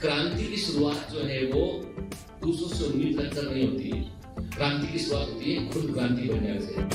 क्रांति की शुरुआत जो है वो दूसरों से उम्मीद रखकर नहीं होती है। क्रांति की शुरुआत होती है खुद क्रांति बनने से।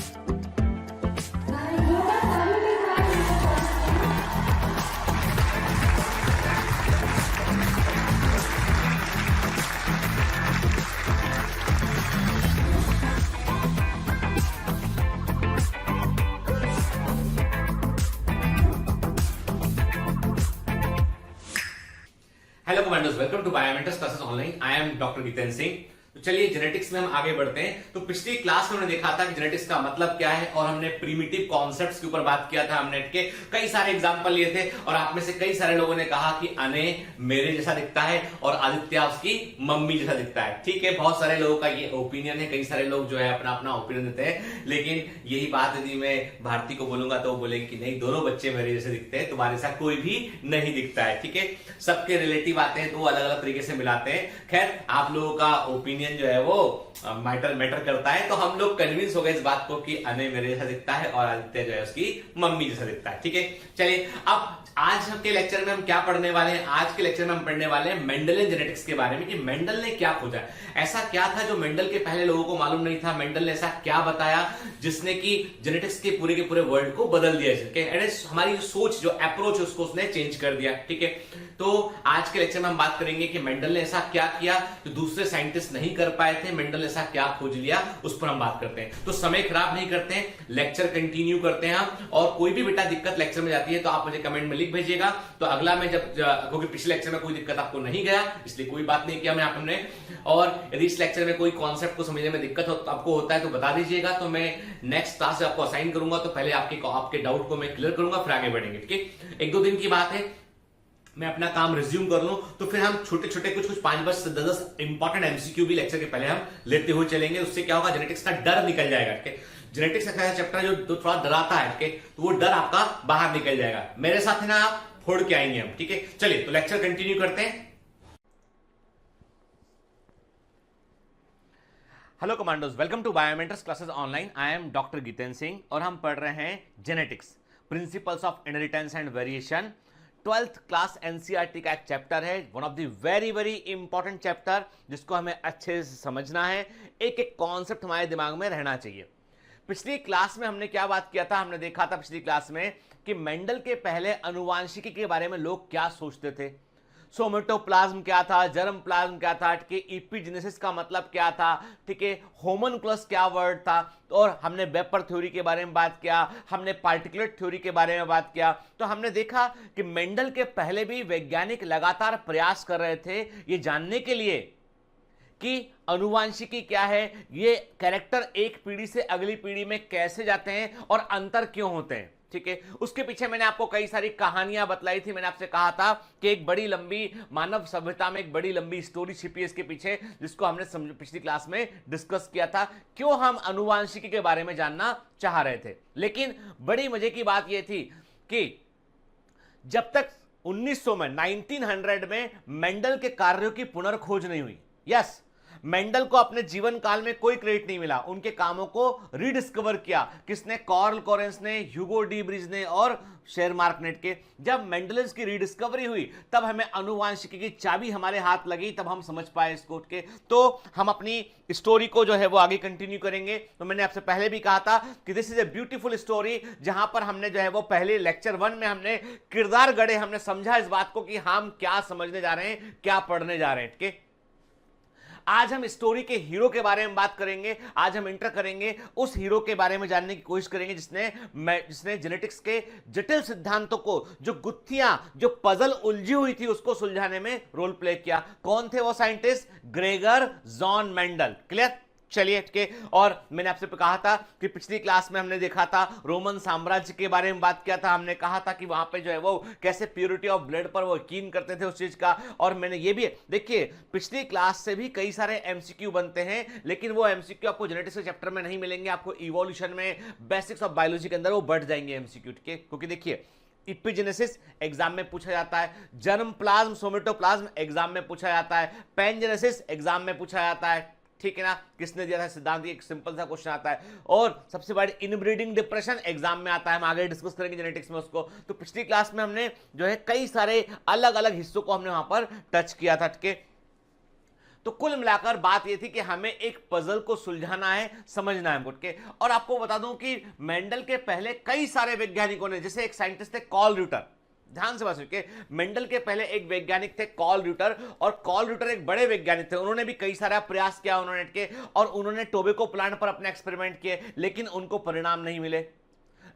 Hello commanders, welcome to Biomentors classes online. I am doctor Jitendra Singh. तो चलिए जेनेटिक्स में हम आगे बढ़ते हैं। तो पिछली क्लास में हमने देखा था कि जेनेटिक्स का मतलब क्या है और हमने प्रिमिटिव कॉन्सेप्ट्स के ऊपर बात किया था। हमने के कई सारे एग्जांपल लिए थे और आप में से कई सारे लोगों ने कहा कि अने मेरे जैसा दिखता है और आदित्य उसकी मम्मी जैसा दिखता है। ठीक है, बहुत सारे लोगों का ये ओपिनियन है। कई सारे लोग जो है अपना अपना ओपिनियन देते हैं, लेकिन यही बात यदि मैं भारती को बोलूंगा तो वो बोलेंगे कि नहीं, दोनों बच्चे मेरे जैसे दिखते हैं, तुम्हारे साथ कोई भी नहीं दिखता है। ठीक है, सबके रिलेटिव आते हैं तो वो अलग अलग तरीके से मिलाते हैं। खैर, आप लोगों का ओपिनियन जो है वो मैटर करता है। तो हम लोग कन्विंस हो गए इस बात को कि अने मेरे जैसा दिखता है और आदित्य जो है उसकी मम्मी जैसा दिखता है। ठीक है, चलिए अब आज के लेक्चर में हम क्या पढ़ने वाले हैं। आज के लेक्चर में हम पढ़ने वाले हैं मेंडलियन जेनेटिक्स के बारे में कि मेंडल ने क्या खोजा। ऐसा क्या था जो मेंडल के पहले लोगों को मालूम नहीं था। मेंडल ने ऐसा क्या बताया जिसने कि जेनेटिक्स के पूरे वर्ल्ड को बदल दिया। हमारी जो सोच, जो अप्रोच है, उसको उसने चेंज कर दिया। ठीक है, तो आज के लेक्चर में हम बात करेंगे कि मेंडल ने ऐसा क्या किया जो दूसरे साइंटिस्ट नहीं कर पाए थे। मेंडल ने ऐसा क्या खोज लिया, उस पर हम बात करते हैं। तो समय खराब नहीं करते हैं, लेक्चर कंटिन्यू करते हैं हम। और कोई भी बेटा दिक्कत लेक्चर में जाती है तो आप मुझे कमेंट में लिख भेजिएगा। तो अगला में क्योंकि पिछले लेक्चर में कोई दिक्कत आपको नहीं गया, इसलिए कोई बात नहीं किया मैं आपने। और यदि इस लेक्चर में कोई कॉन्सेप्ट को समझने में दिक्कत आपको होता है तो बता दीजिएगा, तो मैं नेक्स्ट क्लास से आपको असाइन करूंगा। तो पहले आपके डाउट को मैं क्लियर करूंगा, फिर आगे बढ़ेंगे। ठीक है, एक दो दिन की बात है, मैं अपना काम रिज्यूम कर लूं तो फिर हम छोटे छोटे कुछ 5 से 10 इंपॉर्टेंट एमसीक्यू भी लेक्चर के पहले हम लेते हुए चलेंगे। उससे क्या होगा, जेनेटिक्स का डर निकल जाएगा। ठीक, जेनेटिक्स का चैप्टर जो थोड़ा डराता है, ठीक, तो वो डर आपका बाहर निकल जाएगा। मेरे साथ है ना, आप फोड़ के आएंगे हम। ठीक है, चलिए तो लेक्चर कंटिन्यू करते हैं। Hello commandos, welcome to Biomentors classes online. I am doctor Jitendra Singh और हम पढ़ रहे हैं genetics, principles of inheritance and variation. 12th class NCERT का एक चैप्टर है, one of the very important chapter, जिसको हमें अच्छे से समझना है। एक एक कॉन्सेप्ट हमारे दिमाग में रहना चाहिए। पिछली क्लास में हमने क्या बात किया था, हमने देखा था पिछली क्लास में कि मेंडल के पहले अनुवांशिकी के बारे में लोग क्या सोचते थे। सोमेटोप्लाज्म क्या था, जर्म प्लाज्म क्या था, ठीक है, एपिजेनेसिस का मतलब क्या था, ठीक है, होमनकुलस क्या वर्ड था, और हमने वेपर थ्योरी के बारे में बात किया, हमने पार्टिकुलेट थ्योरी के बारे में बात किया। तो हमने देखा कि मेंडल के पहले भी वैज्ञानिक लगातार प्रयास कर रहे थे ये जानने के लिए कि अनुवांशिकी क्या है, ये कैरेक्टर एक पीढ़ी से अगली पीढ़ी में कैसे जाते हैं और अंतर क्यों होते हैं। ठीक है, उसके पीछे मैंने आपको कई सारी कहानियां बतलाई थी। मैंने आपसे कहा था कि एक बड़ी लंबी मानव सभ्यता में एक बड़ी लंबी स्टोरी छिपी है इसके पीछे, जिसको हमने पिछली क्लास में डिस्कस किया था, क्यों हम अनुवांशिकी के बारे में जानना चाह रहे थे। लेकिन बड़ी मजे की बात यह थी कि जब तक 1900 में 1900 में मेंडल के कार्यों की पुनर्खोज नहीं हुई। यस, मेंडल को अपने जीवन काल में कोई क्रेडिट नहीं मिला। उनके कामों को रीडिस्कवर किया किसने, कार्ल कोरेंस ने, ह्यूगो डी ब्रिज ने और शेरमार्कनेट के। जब मेंडल्स की रीडिस्कवरी हुई तब हमें अनुवांशिकी की चाबी हमारे हाथ लगी, तब हम समझ पाए इसको के। तो हम अपनी स्टोरी को जो है वो आगे कंटिन्यू करेंगे। तो मैंने आपसे पहले भी कहा था कि this is a beautiful story, जहां पर हमने जो है वो पहले लेक्चर 1 में हमने किरदार गढ़े, हमने समझा इस बात को कि हम क्या समझने जा रहे हैं, क्या पढ़ने जा रहे हैं। ठीक है, आज हम स्टोरी के हीरो के बारे में बात करेंगे। आज हम इंटर करेंगे उस हीरो के बारे में जानने की कोशिश करेंगे जिसने जेनेटिक्स के जटिल सिद्धांतों को, जो गुत्थियां, जो पजल उलझी हुई थी, उसको सुलझाने में रोल प्ले किया। कौन थे वो scientist? Gregor John Mendel. Clear? चलिए, ठीक है। और मैंने आपसे कहा था कि पिछली क्लास में हमने देखा था रोमन साम्राज्य के बारे में बात किया था। हमने कहा था कि वहां पे जो है वो कैसे प्योरिटी ऑफ ब्लड पर वो यकीन करते थे उस चीज का। और मैंने ये भी देखिए, पिछली क्लास से भी कई सारे एमसीक्यू बनते हैं, लेकिन वो एमसीक्यू आपको जेनेटिक्स के चैप्टर में नहीं मिलेंगे, आपको इवोल्यूशन में, बेसिक्स ऑफ बायोलॉजी के अंदर वो बढ़ जाएंगे एमसीक्यू। ठीक है, क्योंकि देखिए इपिजेनेसिस एग्जाम में पूछा जाता है, जर्म प्लाज्म, सोमेटोप्लाज्म एग्जाम में पूछा जाता है, पैनजेनेसिस एग्जाम में पूछा जाता है। ठीक है ना, किसने दिया था सिद्धांत, एक सिंपल सा क्वेश्चन आता है। और सबसे बड़ी इनब्रीडिंग डिप्रेशन एग्जाम में आता है, हम आगे डिस्कस करेंगे जेनेटिक्स में उसको। तो पिछली क्लास में हमने जो है कई सारे अलग अलग हिस्सों को हमने वहां पर टच किया था, ठीक है। तो कुल मिलाकर बात यह थी कि हमें एक पजल को सुलझाना है, समझना है हमको, ठीक है। और आपको बता दूं कि मेंडल के पहले कई सारे वैज्ञानिकों ने, जैसे एक साइंटिस्ट थे कॉल र्यूटर, ध्यान से बात सुनिए, मेंडल के पहले एक वैज्ञानिक थे कॉल र्यूटर, और कॉल र्यूटर एक बड़े वैज्ञानिक थे, उन्होंने भी कई सारा प्रयास किया उन्होंने के, और उन्होंने टोबैको प्लांट पर अपने एक्सपेरिमेंट किए, लेकिन उनको परिणाम नहीं मिले।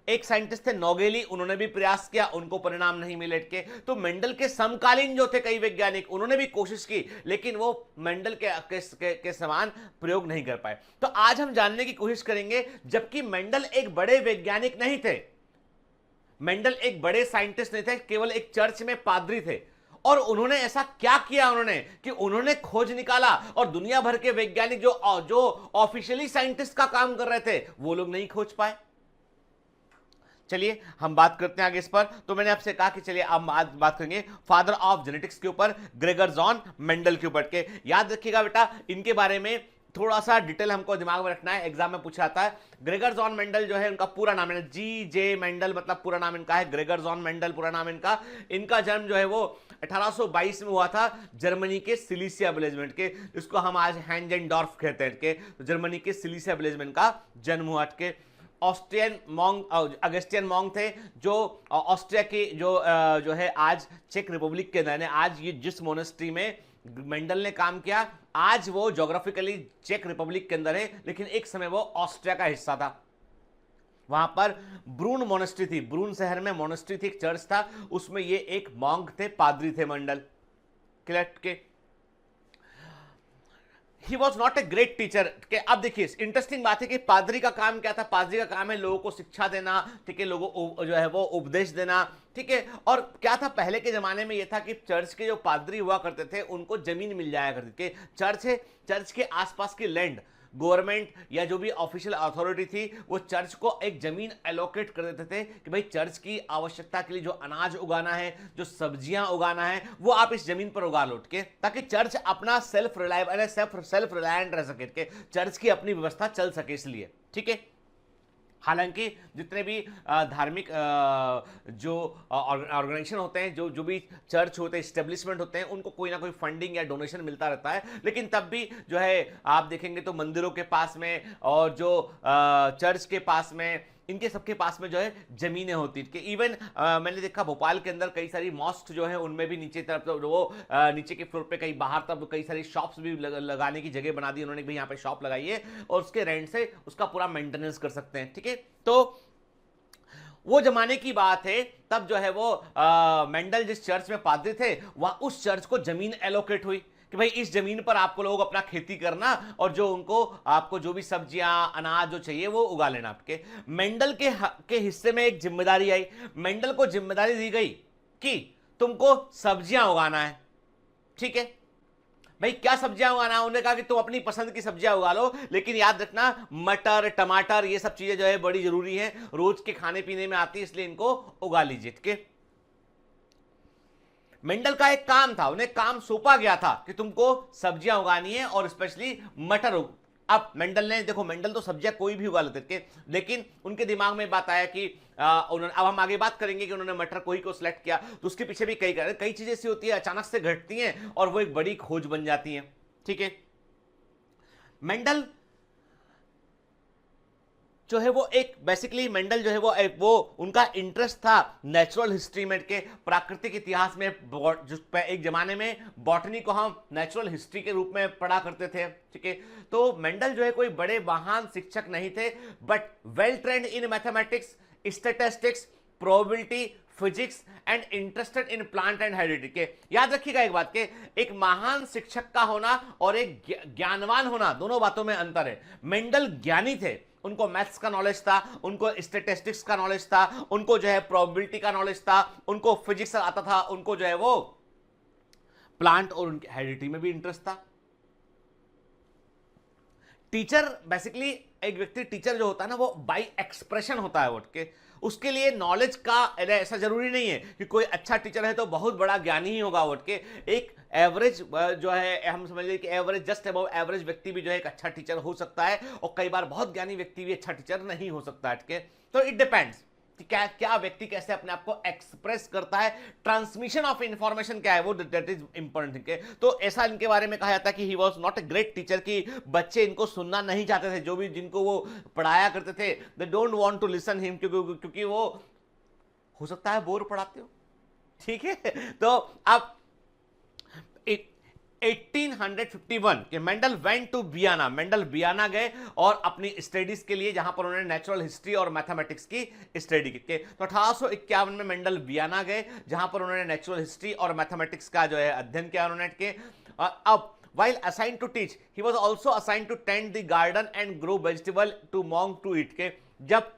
एक साइंटिस्ट थे नोगेली, उन्होंने भी प्रयास किया, उनको परिणाम नहीं मिले के। तो मेंडल के समकालीन जो थे कई वैज्ञानिक, उन्होंने भी कोशिश की, लेकिन वो मेंडल के समान प्रयोग नहीं कर पाए। तो आज हम जानने की कोशिश करेंगे, जबकि मेंडल एक बड़े वैज्ञानिक नहीं थे, मेंडल एक बड़े साइंटिस्ट नहीं थे, केवल एक चर्च में पादरी थे, और उन्होंने ऐसा क्या किया उन्होंने कि उन्होंने खोज निकाला, और दुनिया भर के वैज्ञानिक जो ऑफिशियली साइंटिस्ट का काम कर रहे थे, वो लोग नहीं खोज पाए। चलिए हम बात करते हैं आगे इस पर। तो मैंने आपसे कहा कि चलिए अब आज बात करेंगे फादर ऑफ जेनेटिक्स के ऊपर, ग्रेगर जॉन मेंडल के ऊपर के। याद रखिएगा बेटा, इनके बारे में थोड़ा सा डिटेल हमको दिमाग में रखना है, एग्जाम में पूछा जाता है। ग्रेगर जॉन मेंडल जो है उनका पूरा नाम है G.J. मेंडल, मतलब पूरा नाम इनका है ग्रेगर जॉन मेंडल, पूरा नाम इनका। इनका जन्म जो है वो 1822 में हुआ था जर्मनी के सिलीसिया विलेज में के, जिसको हम आज हैंजेनडॉर्फ कहते हैं के। तो जर्मनी के सिलीसिया विलेज में इनका जन्म हुआ के। ऑस्ट्रियन मॉन्ग, अगस्टियन मॉन्ग थे, जो ऑस्ट्रिया की जो है आज चेक रिपब्लिक के अंदर है। आज ये जिस मोनेस्ट्री में मेंडल ने काम किया, आज वो ज्योग्राफिकली चेक रिपब्लिक के अंदर है, लेकिन एक समय वो ऑस्ट्रिया का हिस्सा था। वहां पर ब्रून मोनेस्ट्री थी, ब्रून शहर में मोनेस्ट्री थी, एक चर्च था, उसमें ये एक मॉन्ग थे, पादरी थे मेंडल। क्लियर के he was not a great teacher के। अब देखिए इंटरेस्टिंग बात है कि पादरी का काम क्या था, पादरी का काम है लोगों को शिक्षा देना, ठीक है, लोगों को जो है वो उपदेश देना, ठीक है। और क्या था पहले के जमाने में, ये था कि चर्च के जो पादरी हुआ करते थे उनको जमीन मिल जाया करती थी। चर्च है, चर्च के आसपास की लैंड गवर्नमेंट या जो भी ऑफिशियल अथॉरिटी थी, वो चर्च को एक जमीन एलोकेट कर देते थे कि भाई चर्च की आवश्यकता के लिए जो अनाज उगाना है, जो सब्जियां उगाना है, वो आप इस जमीन पर उगा लो, के ताकि चर्च अपना सेल्फ रिलायंट रह सके, चर्च की अपनी व्यवस्था चल सके, इसलिए, ठीक है। हालांकि जितने भी धार्मिक जो ऑर्गेनाइजेशन होते हैं, जो भी चर्च होते हैं, एस्टेब्लिशमेंट होते हैं, उनको कोई ना कोई फंडिंग या डोनेशन मिलता रहता है, लेकिन तब भी जो है आप देखेंगे तो मंदिरों के पास में और जो चर्च के पास में, इनके सबके पास में जो है जमीनें होती थी। इवन मैंने देखा भोपाल के अंदर कई सारी मॉस्क जो है उनमें भी नीचे तरफ तो वो नीचे के फ्लोर पे कहीं बाहर तब कई सारी शॉप्स भी लगाने की जगह बना दी उन्होंने, भी यहाँ पे शॉप लगाई है और उसके रेंट से उसका पूरा मेंटेनेंस कर सकते हैं, ठीक है। तो वो जमाने की बात है, तब जो है वो मेंडल जिस चर्च में पादरी थे, वहां उस चर्च को जमीन एलोकेट हुई कि भाई इस जमीन पर आपको लोग अपना खेती करना, और जो उनको आपको जो भी सब्जियां अनाज जो चाहिए वो उगा लेना आपके। मेंडल के हिस्से में एक जिम्मेदारी आई, मेंडल को जिम्मेदारी दी गई कि तुमको सब्जियां उगाना है, ठीक है। भाई क्या सब्जियां उगाना है, उन्होंने कहा कि तुम अपनी पसंद की सब्जियां उगा लो, लेकिन याद रखना मटर टमाटर ये सब चीजें जो है बड़ी जरूरी है, रोज के खाने पीने में आती है, इसलिए इनको उगा लीजिए, ठीक है। मेंडल का एक काम था, उन्हें काम सौंपा गया था कि तुमको सब्जियां उगानी है और स्पेशली मटर। अब मेंडल ने, देखो मेंडल तो सब्जियां कोई भी उगा लेते थे, लेकिन उनके दिमाग में बात आया कि उन्होंने, अब हम आगे बात करेंगे कि उन्होंने मटर को ही को सिलेक्ट किया, तो उसके पीछे भी कई चीजें ऐसी होती है अचानक से घटती हैं और वो एक बड़ी खोज बन जाती है, ठीक है। मेंडल जो है वो एक बेसिकली मेंडल जो है वो उनका इंटरेस्ट था नेचुरल हिस्ट्री में, के प्राकृतिक इतिहास में, जिस पे एक जमाने में बॉटनी को हम नेचुरल हिस्ट्री के रूप में पढ़ा करते थे, ठीक है। तो मेंडल जो है कोई बड़े महान शिक्षक नहीं थे, but well trained in mathematics, statistics, probability, physics and interested in plant and heredity के। याद रखिएगा एक बात के, एक महान शिक्षक का होना और एक ज्ञानवान होना, दोनों बातों में अंतर है। मेंडल ज्ञानी थे, उनको मैथ्स का नॉलेज था, उनको स्टैटिस्टिक्स का नॉलेज था, उनको जो है प्रोबेबिलिटी का नॉलेज था, उनको फिजिक्स आता था, उनको जो है वो प्लांट और उनकी हेरिडिटी में भी इंटरेस्ट था। टीचर बेसिकली एक व्यक्ति टीचर जो होता है ना वो बाय एक्सप्रेशन होता है, उठ के उसके लिए नॉलेज का ऐसा जरूरी नहीं है कि कोई अच्छा टीचर है तो बहुत बड़ा ज्ञानी ही होगा, उठ के एक एवरेज जो है, हम समझ लीजिए कि एवरेज, जस्ट अबव एवरेज व्यक्ति भी जो है एक अच्छा टीचर हो सकता है, और कई बार बहुत ज्ञानी व्यक्ति भी अच्छा टीचर नहीं हो सकता, उठ के। तो इट डिपेंड्स कि क्या क्या व्यक्ति कैसे अपने आप को एक्सप्रेस करता है, ट्रांसमिशन ऑफ इंफॉर्मेशन क्या है, वो दैट इज इंपॉर्टेंट थिंग है। तो ऐसा इनके बारे में कहा जाता है कि he was not a great teacher, कि बच्चे इनको सुनना नहीं चाहते थे, जो भी जिनको वो पढ़ाया करते थे, they don't want to listen him, क्योंकि वो हो सकता है बोर पढ़ाते हो, ठीक है। तो अब 1851 के Mendel went to Vienna, Mendel Vienna गए और अपनी स्टडीज के लिए, जहां पर उन्होंने नेचुरल हिस्ट्री और मैथमेटिक्स की स्टडी की। तो 1851 में मेंडल वियना गए, जहां पर उन्होंने नेचुरल हिस्ट्री और मैथमेटिक्स का जो है अध्ययन किया उन्होंने के। अब while assigned to teach he was also assigned to tend the garden and grow vegetable to monk to eat के। जब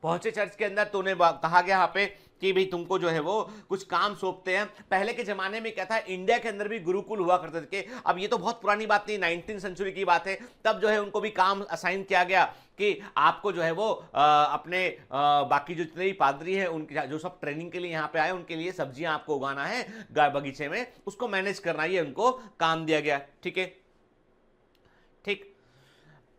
पहुंचे चर्च के अंदर तो उन्हें कहा गया यहाँ पे कि भाई तुमको जो है वो कुछ काम सौंपते हैं। पहले के जमाने में क्या था, इंडिया के अंदर भी गुरुकुल हुआ करते थे। अब ये तो बहुत पुरानी बात नहीं, 19th सेंचुरी की बात है। तब जो है उनको भी काम असाइन किया गया कि आपको जो है वो अपने बाकी जो जितने भी पादरी हैं उनके जो सब ट्रेनिंग के लिए यहाँ पे आए, उनके लिए सब्जियां आपको उगाना है बगीचे में, उसको मैनेज करना, ये उनको काम दिया गया। ठीक है, ठीक।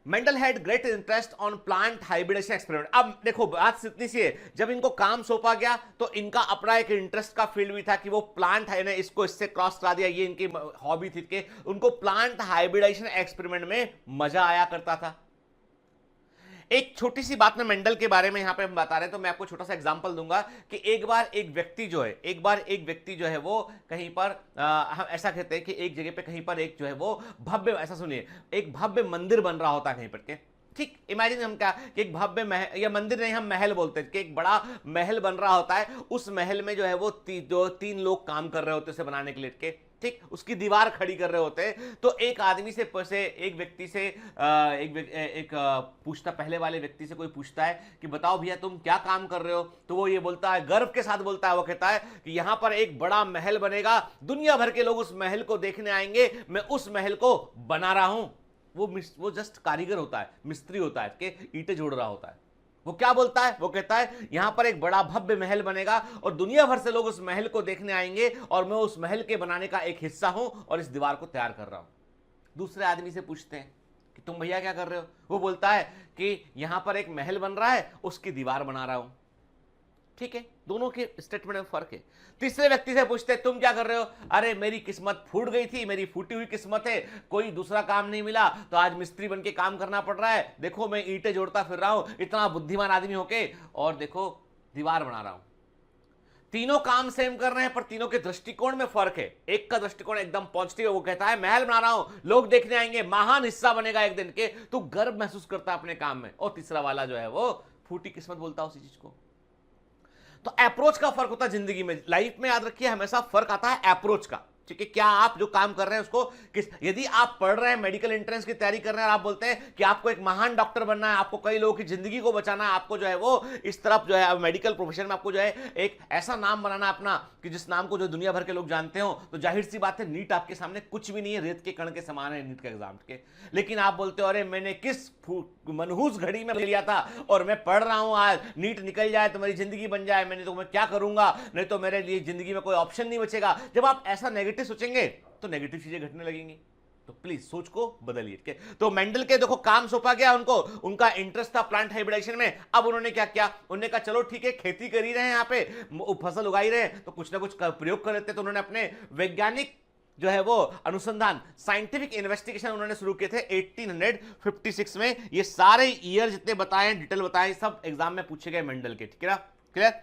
Mendel had great interest on plant hybridisation experiment. अब देखो बात इतनी सी है, जब इनको काम सौंपा गया तो इनका अपना एक इंटरेस्ट का फील्ड भी था कि वो प्लांट है ना, इसको इससे क्रॉस करा दिया, ये इनकी हॉबी थी कि उनको प्लांट हाइब्रिडेशन एक्सपेरिमेंट में मजा आया करता था। एक छोटी सी बात में मेंडल के बारे में यहां पे हम बता रहे हैं, तो मैं आपको छोटा सा एग्जांपल दूंगा कि एक बार एक व्यक्ति जो है वो कहीं पर हम ऐसा कहते हैं कि एक जगह पे कहीं पर एक जो है वो भव्य, ऐसा सुनिए, एक भव्य मंदिर बन रहा होता है कहीं पर के। ठीक, इमेजिन हम क्या कि एक भव्य महल, या मंदिर नहीं हम महल बोलते हैं, कि एक बड़ा महल बन रहा होता है। उस महल में जो है वो तीन लोग काम कर रहे होते हैं उसे बनाने के लिए के। ठीक, उसकी दीवार खड़ी कर रहे होते हैं। तो एक आदमी से एक व्यक्ति से पूछता, पहले वाले व्यक्ति से कोई पूछता है कि बताओ भैया तुम क्या काम कर रहे हो, तो वो ये बोलता है, गर्व के साथ बोलता है, वो कहता है कि यहां पर एक बड़ा महल बनेगा, दुनिया भर के लोग उस महल को देखने आएंगे, मैं उस महल को बना रहा हूं। वो जस्ट कारीगर होता है, मिस्त्री होता है, कि ईंटें जोड़ रहा होता है। वो क्या बोलता है, वो कहता है यहां पर एक बड़ा भव्य महल बनेगा और दुनिया भर से लोग उस महल को देखने आएंगे, और मैं उस महल के बनाने का एक हिस्सा हूं और इस दीवार को तैयार कर रहा हूं। दूसरे आदमी से पूछते हैं कि तुम भैया क्या कर रहे हो, वो बोलता है कि यहां पर एक महल बन रहा है, उसकी दीवार बना रहा हूं। ठीक है, दोनों के स्टेटमेंट में फर्क है। तीसरे व्यक्ति से पूछते हैं तुम क्या कर रहे हो, अरे मेरी किस्मत फूट गई थी, मेरी फूटी हुई किस्मत है, कोई दूसरा काम नहीं मिला तो आज मिस्त्री बन के काम करना पड़ रहा है, देखो मैं ईंटें जोड़ता फिर रहा हूं, इतना बुद्धिमान आदमी होके, और देखो दीवार बना रहा हूं। तीनों काम सेम कर रहे हैं पर तीनों के दृष्टिकोण में फर्क है। एक का दृष्टिकोण एकदम पॉजिटिव है, वो कहता है महल बना रहा हूं, लोग देखने आएंगे, महान हिस्सा बनेगा एक दिन के, तो गर्व महसूस करता है अपने काम में। और तीसरा वाला जो है वो फूटी किस्मत बोलता है उसी चीज को। तो अप्रोच का फर्क होता है जिंदगी में, लाइफ में याद रखिए हमेशा फर्क आता है अप्रोच का। ठीक है, क्या आप जो काम कर रहे हैं उसको यदि आप पढ़ रहे हैं, मेडिकल एंट्रेंस की तैयारी कर रहे हैं और आप बोलते हैं कि आपको एक महान डॉक्टर बनना है, आपको कई लोगों की जिंदगी को बचाना है, आपको जो है वो इस तरफ जो है मेडिकल प्रोफेशन में आपको जो है एक ऐसा नाम बनाना है अपना कि जिस नाम को जो दुनिया भर के लोग जानते हो, तो जाहिर सी बात है नीट आपके सामने कुछ भी नहीं है, रेत के कण के समान है नीट का एग्जाम के। लेकिन आप बोलते हो अरे मैंने किस मनहूस घड़ी में लिया था और मैं पढ़ रहा हूं, आज नीट निकल जाए तो मेरी जिंदगी बन जाए, मैंने तो मैं क्या करूंगा, नहीं तो मेरे लिए जिंदगी में कोई ऑप्शन नहीं बचेगा। जब आप ऐसा नेगेटिव सोचेंगे तो नेगेटिव चीजें घटने लगेंगी। तो प्लीज सोच को बदलिए। तो मेंडल के देखो काम सौंपा गया उनको, उनका इंटरेस्ट था प्लांट हाइब्रिडेशन में। अब उन्होंने क्या किया, उन्होंने कहा चलो ठीक है खेती कर ही रहे हैं, यहाँ पे फसल उगाई रहे हैं तो कुछ ना कुछ प्रयोग कर लेते। तो उन्होंने अपने वैज्ञानिक जो है वो अनुसंधान, साइंटिफिक इन्वेस्टिगेशन उन्होंने शुरू किए थे 1856 में। ये सारे ईयर जितने बताए, डिटेल बताए, सब एग्जाम में पूछे गए मेंडल के। ठीक है ना, क्लियर।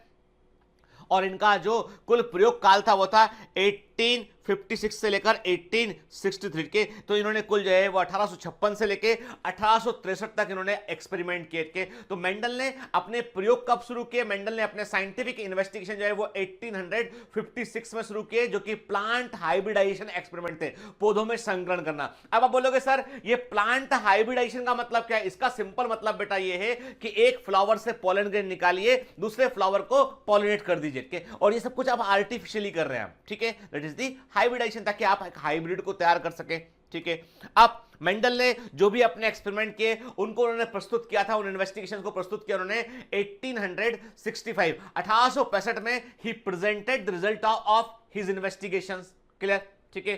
और इनका जो कुल प्रयोग काल था वो था 1856 से लेकर 1863 के। तो इन्होंने कुल जो है वो 1856 से लेकर 1863 तक इन्होंने एक्सपेरिमेंट किए। तो मेंडल ने अपने प्रयोग कब शुरू किए, मेंडल ने अपने साइंटिफिक इन्वेस्टिगेशन जो है वो 1856 में शुरू किए, जो कि प्लांट हाइब्रिडाइजेशन एक्सपेरिमेंट थे, पौधों में संकरण करना। अब आप बोलोगे सर ये प्लांट हाइब्रिडाइजेशन का मतलब क्या है, इसका सिंपल मतलब बेटा ये है कि एक फ्लावर से पॉलन ग्रेन निकालिए, दूसरे फ्लावर को पॉलिनेट कर दीजिए, और ये सब कुछ आप आर्टिफिशियली कर रहे हैं। ठीक है, दैट इज दी हाइब्रिडाइजेशन, ताकि आप एक हाइब्रिड को तैयार कर सके। ठीक है। अब मेंडल ने जो भी अपने एक्सपेरिमेंट किए उनको उन्होंने प्रस्तुत किया था, उन इन्वेस्टिगेशन को प्रस्तुत किया उन्होंने 1865 में he presented the result of his investigations. Clear, ठीक है।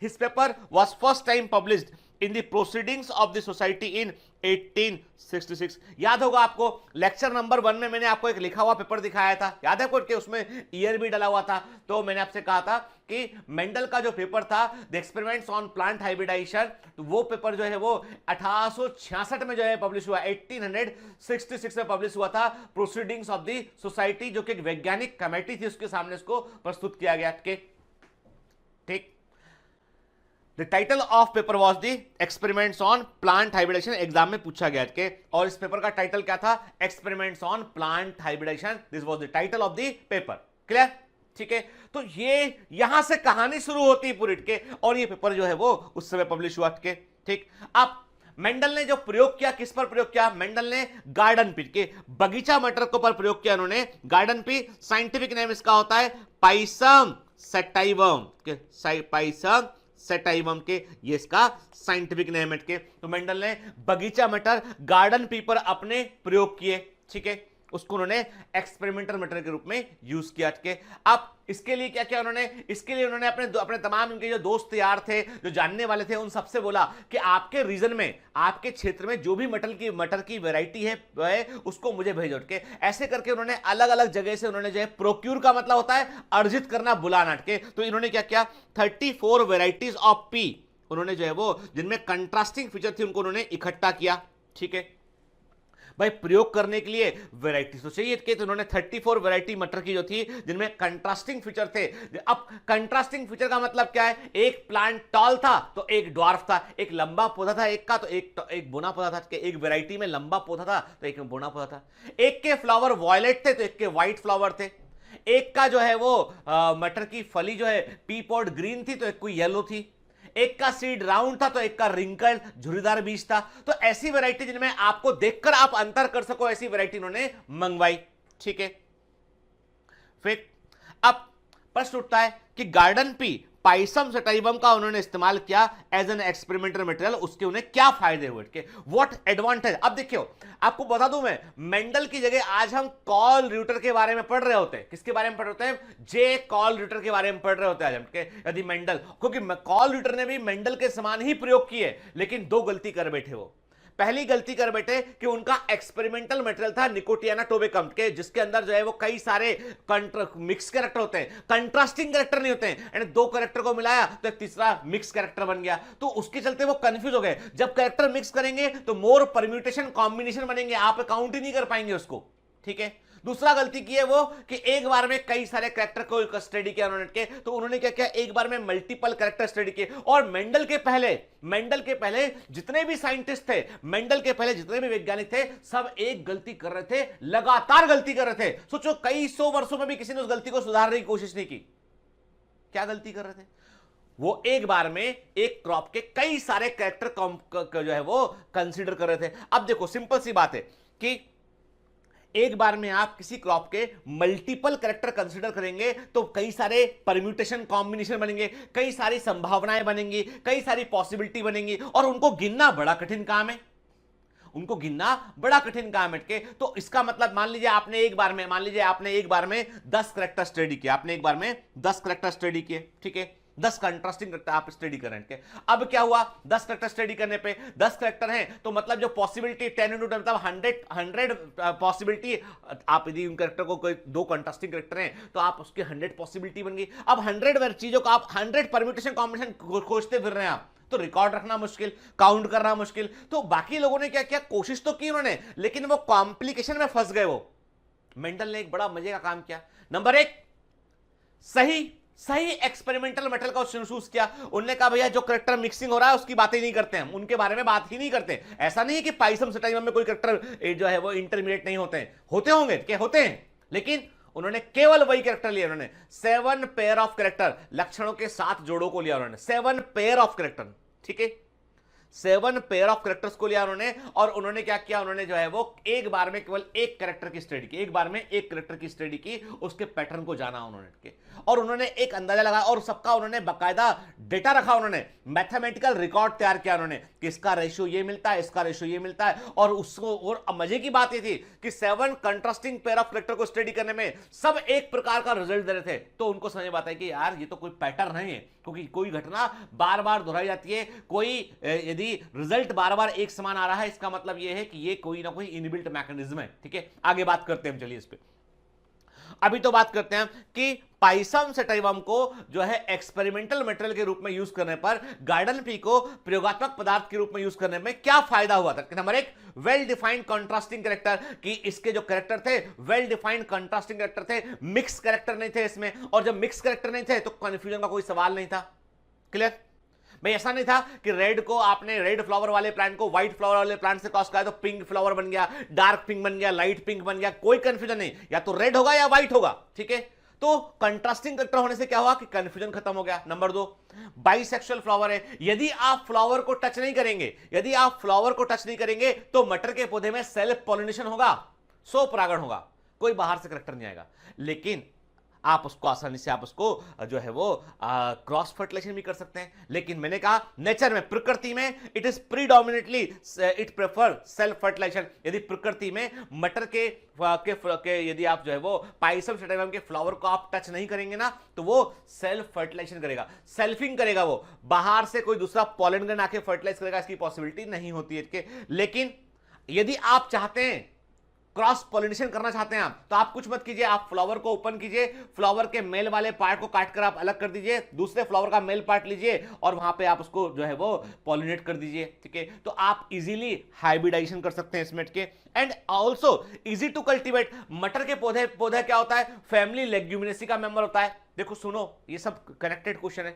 His paper was first time published in the proceedings of the society in 1866। याद होगा आपको, लेक्चर नंबर 1 में मैंने आपको एक लिखा हुआ पेपर दिखाया था, याद है कि उसमें ईयर भी डला हुआ था। तो मैंने आपसे कहा था कि मेंडल का जो पेपर था the experiments on plant hybridisation, तो वो पेपर जो है वो 1866 में जो है पब्लिश हुआ, 1866 में पब्लिश हुआ था, प्रोसीडिंग्स ऑफ द सोसाइटी, जो कि एक वैज्ञानिक कमेटी थी उसके सामने इसको प्रस्तुत किया गया। ठीक। The title of paper was the experiments on plant hybridization। Exam में पूछा गया के, और इस पेपर का टाइटल क्या था? Experiments on plant hybridization। This was the title of the paper। Clear, ठीक है। तो ये यहां से कहानी शुरू होती है पूरी के, और ये पेपर जो है वो उस समय पब्लिश हुआ के। ठीक। अब मेंडल ने जो प्रयोग किया, किस पर प्रयोग किया? मेंडल ने गार्डन पी के बगीचा मटर के ऊपर प्रयोग किया उन्होंने। गार्डन पी साइंटिफिक नेम इसका होता है पाइसम सटाइवम के, पाइसम सेटाइवम के, ये इसका साइंटिफिक नेम है के। तो मेंडल ने बगीचा मटर गार्डन पी पर अपने प्रयोग किए, ठीक है। उसको उन्होंने एक्सपेरिमेंटल मटेरियल के रूप में यूज किया के। अब इसके लिए क्या किया उन्होंने? इसके लिए उन्होंने अपने तमाम इनके जो दोस्त यार थे, जो जानने वाले थे, उन सबसे बोला कि आपके रीजन में, आपके क्षेत्र में जो भी मटर की वैरायटी है उसको मुझे भेजो के। ऐसे करके उन्होंने अलग अलग जगह से उन्होंने जो है प्रोक्यूर का मतलब होता है अर्जित करना, बुलाना के। तो इन्होंने क्या किया? 34 वेराइटीज ऑफ पी उन्होंने जो है वो जिनमें कंट्रास्टिंग फीचर थी उनको उन्होंने इकट्ठा किया, ठीक है। भाई प्रयोग करने के लिए वैरायटी तो चाहिए, तो उन्होंने 34 वैरायटी मटर की जो थी जिनमें कंट्रास्टिंग फीचर थे। अब कंट्रास्टिंग फीचर का मतलब क्या है? एक प्लांट टॉल था तो एक ड्वार्फ था, एक लंबा पौधा था एक का तो एक बुना पौधा था, एक वैरायटी में लंबा पौधा था तो एक में बुना पौधा था, एक के फ्लावर वॉयलेट थे तो एक के व्हाइट फ्लावर थे, एक का जो है वो मटर की फली जो है पी पॉड ग्रीन थी तो एक कोई येलो थी, एक का सीड राउंड था तो एक का रिंकल झुर्रीदार बीज था। तो ऐसी वैरायटी जिनमें आपको देखकर आप अंतर कर सको, ऐसी वैरायटी उन्होंने मंगवाई, ठीक है। फिर अब प्रश्न उठता है कि गार्डन पी पाइसम सटाइवम का उन्होंने इस्तेमाल किया एज एन एक्सपेरिमेंटल मटेरियल, उसके उन्हें क्या फायदे हुए, व्हाट एडवांटेज। अब देखियो, आपको बता दूं मैं, मेंडल की जगह आज हम कॉल र्यूटर के बारे में पढ़ रहे होते हैं। किसके बारे में पढ़ रहे होते हैं? जे कॉल र्यूटर के बारे में पढ़ रहे होते हैं आज हम, यदि मेंडल, क्योंकि कॉल र्यूटर ने भी मेंडल के समान ही प्रयोग किए, लेकिन दो गलती कर बैठे वो। पहली गलती कर बैठे कि उनका एक्सपेरिमेंटल मटेरियल था निकोटियाना टोबेकम के, जिसके अंदर जो है वो कई सारे मिक्स कैरेक्टर होते हैं, कंट्रास्टिंग कैरेक्टर नहीं होते हैं। यानी दो कैरेक्टर को मिलाया तो एक तीसरा मिक्स कैरेक्टर बन गया, तो उसके चलते वो कंफ्यूज हो गए। जब कैरेक्टर मिक्स करेंगे तो मोर परम्यूटेशन कॉम्बिनेशन बनेंगे, आप काउंट ही नहीं कर पाएंगे उसको, ठीक है। दूसरा गलती की है वो कि एक बार में कई सारे कैरेक्टर को स्टडी किया उन्होंने के, तो उन्होंने क्या किया? एक बार में मल्टीपल कैरेक्टर स्टडी किए। और मेंडल के पहले जितने भी साइंटिस्ट थे, मेंडल के पहले जितने भी वैज्ञानिक थे, सब एक गलती कर रहे थे, लगातार गलती कर रहे थे। सोचो कई सौ वर्षों में भी किसी ने उस गलती को सुधारने की कोशिश नहीं की। क्या गलती कर रहे थे? वो एक बार में एक क्रॉप के कई सारे कैरेक्टर जो है वो कंसीडर कर रहे थे। अब देखो सिंपल सी बात है कि एक बार में आप किसी क्रॉप के मल्टीपल कैरेक्टर कंसीडर करेंगे तो कई सारे परम्यूटेशन कॉम्बिनेशन बनेंगे, कई सारी संभावनाएं बनेंगी, कई सारी पॉसिबिलिटी बनेंगी, और उनको गिनना बड़ा कठिन काम है, उनको गिनना बड़ा कठिन काम है। तो इसका मतलब मान लीजिए आपने एक बार में 10 कैरेक्टर स्टडी किया, आपने एक बार में 10 कैरेक्टर स्टडी किए, ठीक है। 10 कंट्रास्टिंग कैरेक्टर आप स्टडी कर रहे हैं। अब क्या हुआ? 10 कैरेक्टर स्टडी करने पे 10 कैरेक्टर हैं, तो मतलब जो पॉसिबिलिटी 10 into 10 मतलब 100 पॉसिबिलिटी, आप यदि उन कैरेक्टर को कोई दो कंट्रास्टिंग कैरेक्टर हैं तो आप उसकी 100 पॉसिबिलिटी बन गई। अब 100 चीजों का आप 100 परम्यूटेशन कॉम्बिनेशन खोजते फिर रहे हैं आप, तो रिकॉर्ड रखना मुश्किल, काउंट करना मुश्किल। तो बाकी लोगों ने क्या किया? कोशिश तो की उन्होंने, लेकिन वो कॉम्प्लिकेशन में फंस गए। वो मेंडल ने एक बड़ा मजे का काम किया। नंबर 1, सही एक्सपेरिमेंटल मटेरियल का चूज किया। उन्होंने कहा भैया जो कैरेक्टर मिक्सिंग हो रहा है उसकी बातें नहीं करते हम, उनके बारे में बात ही नहीं करते। ऐसा नहीं है कि पाइसम सटाइवम में कोई कैरेक्टर जो है वो इंटरमीडिएट नहीं होते हैं, होते होंगे, क्या होते हैं, लेकिन उन्होंने केवल वही कैरेक्टर लिया। उन्होंने 7 पेयर ऑफ कैरेक्टर, लक्षणों के 7 जोड़ों को लिया उन्होंने, 7 पेयर ऑफ कैरेक्टर, ठीक है। 7 पेयर ऑफ कैरेक्टर्स को लिया उन्होंने, और उन्होंने क्या किया, उन्होंने जो है वो एक बार में केवल एक कैरेक्टर की स्टडी की, एक बार में एक कैरेक्टर की स्टडी की, उसके पैटर्न को जाना उन्होंने, और उन्होंने एक अंदाजा लगाया, और सबका उन्होंने बाकायदा डेटा रखा, उन्होंने मैथमेटिकल रिकॉर्ड तैयार किया उन्होंने कि इसका रेशियो ये मिलता है, इसका रेशियो ये मिलता है, और उसको, और मजे की बात ये थी कि 7 कंट्रास्टिंग पेयर ऑफ कैरेक्टर को स्टडी करने में सब एक प्रकार का रिजल्ट दे रहे थे। तो उनको समझ में आता है कि यार ये तो कोई पैटर्न नहीं है, क्योंकि कोई घटना बार बार दोहराई जाती है, कोई यदि रिजल्ट बार बार एक समान आ रहा है, इसका मतलब यह है कि ये कोई ना कोई इनबिल्ट मैकेनिज्म है। ठीक है, आगे बात करते हैं, चलिए इस पे। अभी तो बात करते हैं कि पाइसम सेटाइवम को जो है एक्सपेरिमेंटल मटेरियल के रूप में यूज करने पर गार्डन पी को प्रयोगात्मक पदार्थ के रूप में यूज करने में क्या फायदा हुआ था। नंबर एक, वेल डिफाइंड कंट्रास्टिंग कैरेक्टर, कि इसके जो कैरेक्टर थे वेल डिफाइंड कंट्रास्टिंग कैरेक्टर थे, मिक्स कैरेक्टर नहीं थे इसमें, और जब मिक्स कैरेक्टर नहीं थे तो कंफ्यूजन का कोई सवाल नहीं था। क्लियर भाई, ऐसा नहीं था कि रेड को आपने रेड फ्लावर वाले प्लांट को व्हाइट फ्लावर वाले प्लांट से क्रॉस किया तो पिंक फ्लावर बन गया, डार्क पिंक बन गया, लाइट पिंक बन गया, कोई कंफ्यूजन नहीं, या तो रेड होगा या व्हाइट होगा। ठीक है, तो कंट्रास्टिंग कैरेक्टर होने से क्या हुआ कि कंफ्यूजन खत्म हो गया। नंबर 2, बाइसेक्सुअल फ्लावर है, यदि आप फ्लावर को टच नहीं करेंगे, यदि आप फ्लावर को टच नहीं करेंगे तो मटर के पौधे में सेल्फ पॉलिनेशन होगा, स्व परागण होगा, कोई बाहर से कैरेक्टर नहीं आएगा। लेकिन आप उसको आसानी से, आप उसको जो है वो क्रॉस फर्टिलाइजेशन भी कर सकते हैं। लेकिन मैंने कहा नेचर में, प्रकृति में it is predominantly it prefer self fertilisation. यदि प्रकृति में मटर के यदि आप जो है वो पाइसम सेटाइवम के फ्लावर को आप टच नहीं करेंगे ना, तो वो सेल्फ फर्टिलाइजेशन करेगा, सेल्फिंग करेगा, वो बाहर से कोई दूसरा पॉलन ग्रेन आके फर्टिलाइज करेगा, इसकी पॉसिबिलिटी नहीं होती है। लेकिन यदि आप चाहते हैं, क्रॉस पॉलिनेशन करना चाहते हैं आप, तो आप कुछ मत कीजिए, आप फ्लावर को ओपन कीजिए, फ्लावर के मेल वाले पार्ट को काटकर आप अलग कर दीजिए, दूसरे फ्लावर का मेल पार्ट लीजिए और वहां पे आप उसको जो है वो पॉलिनेट कर दीजिए। ठीक है, तो आप इजीली हाइब्रिडाइजेशन कर सकते हैं इसमें के, and also easy to cultivate. मटर के पौधा क्या होता है, फैमिली लेग्यूमिनेसी का मेंबर होता है। देखो सुनो, ये सब कनेक्टेड क्वेश्चन है।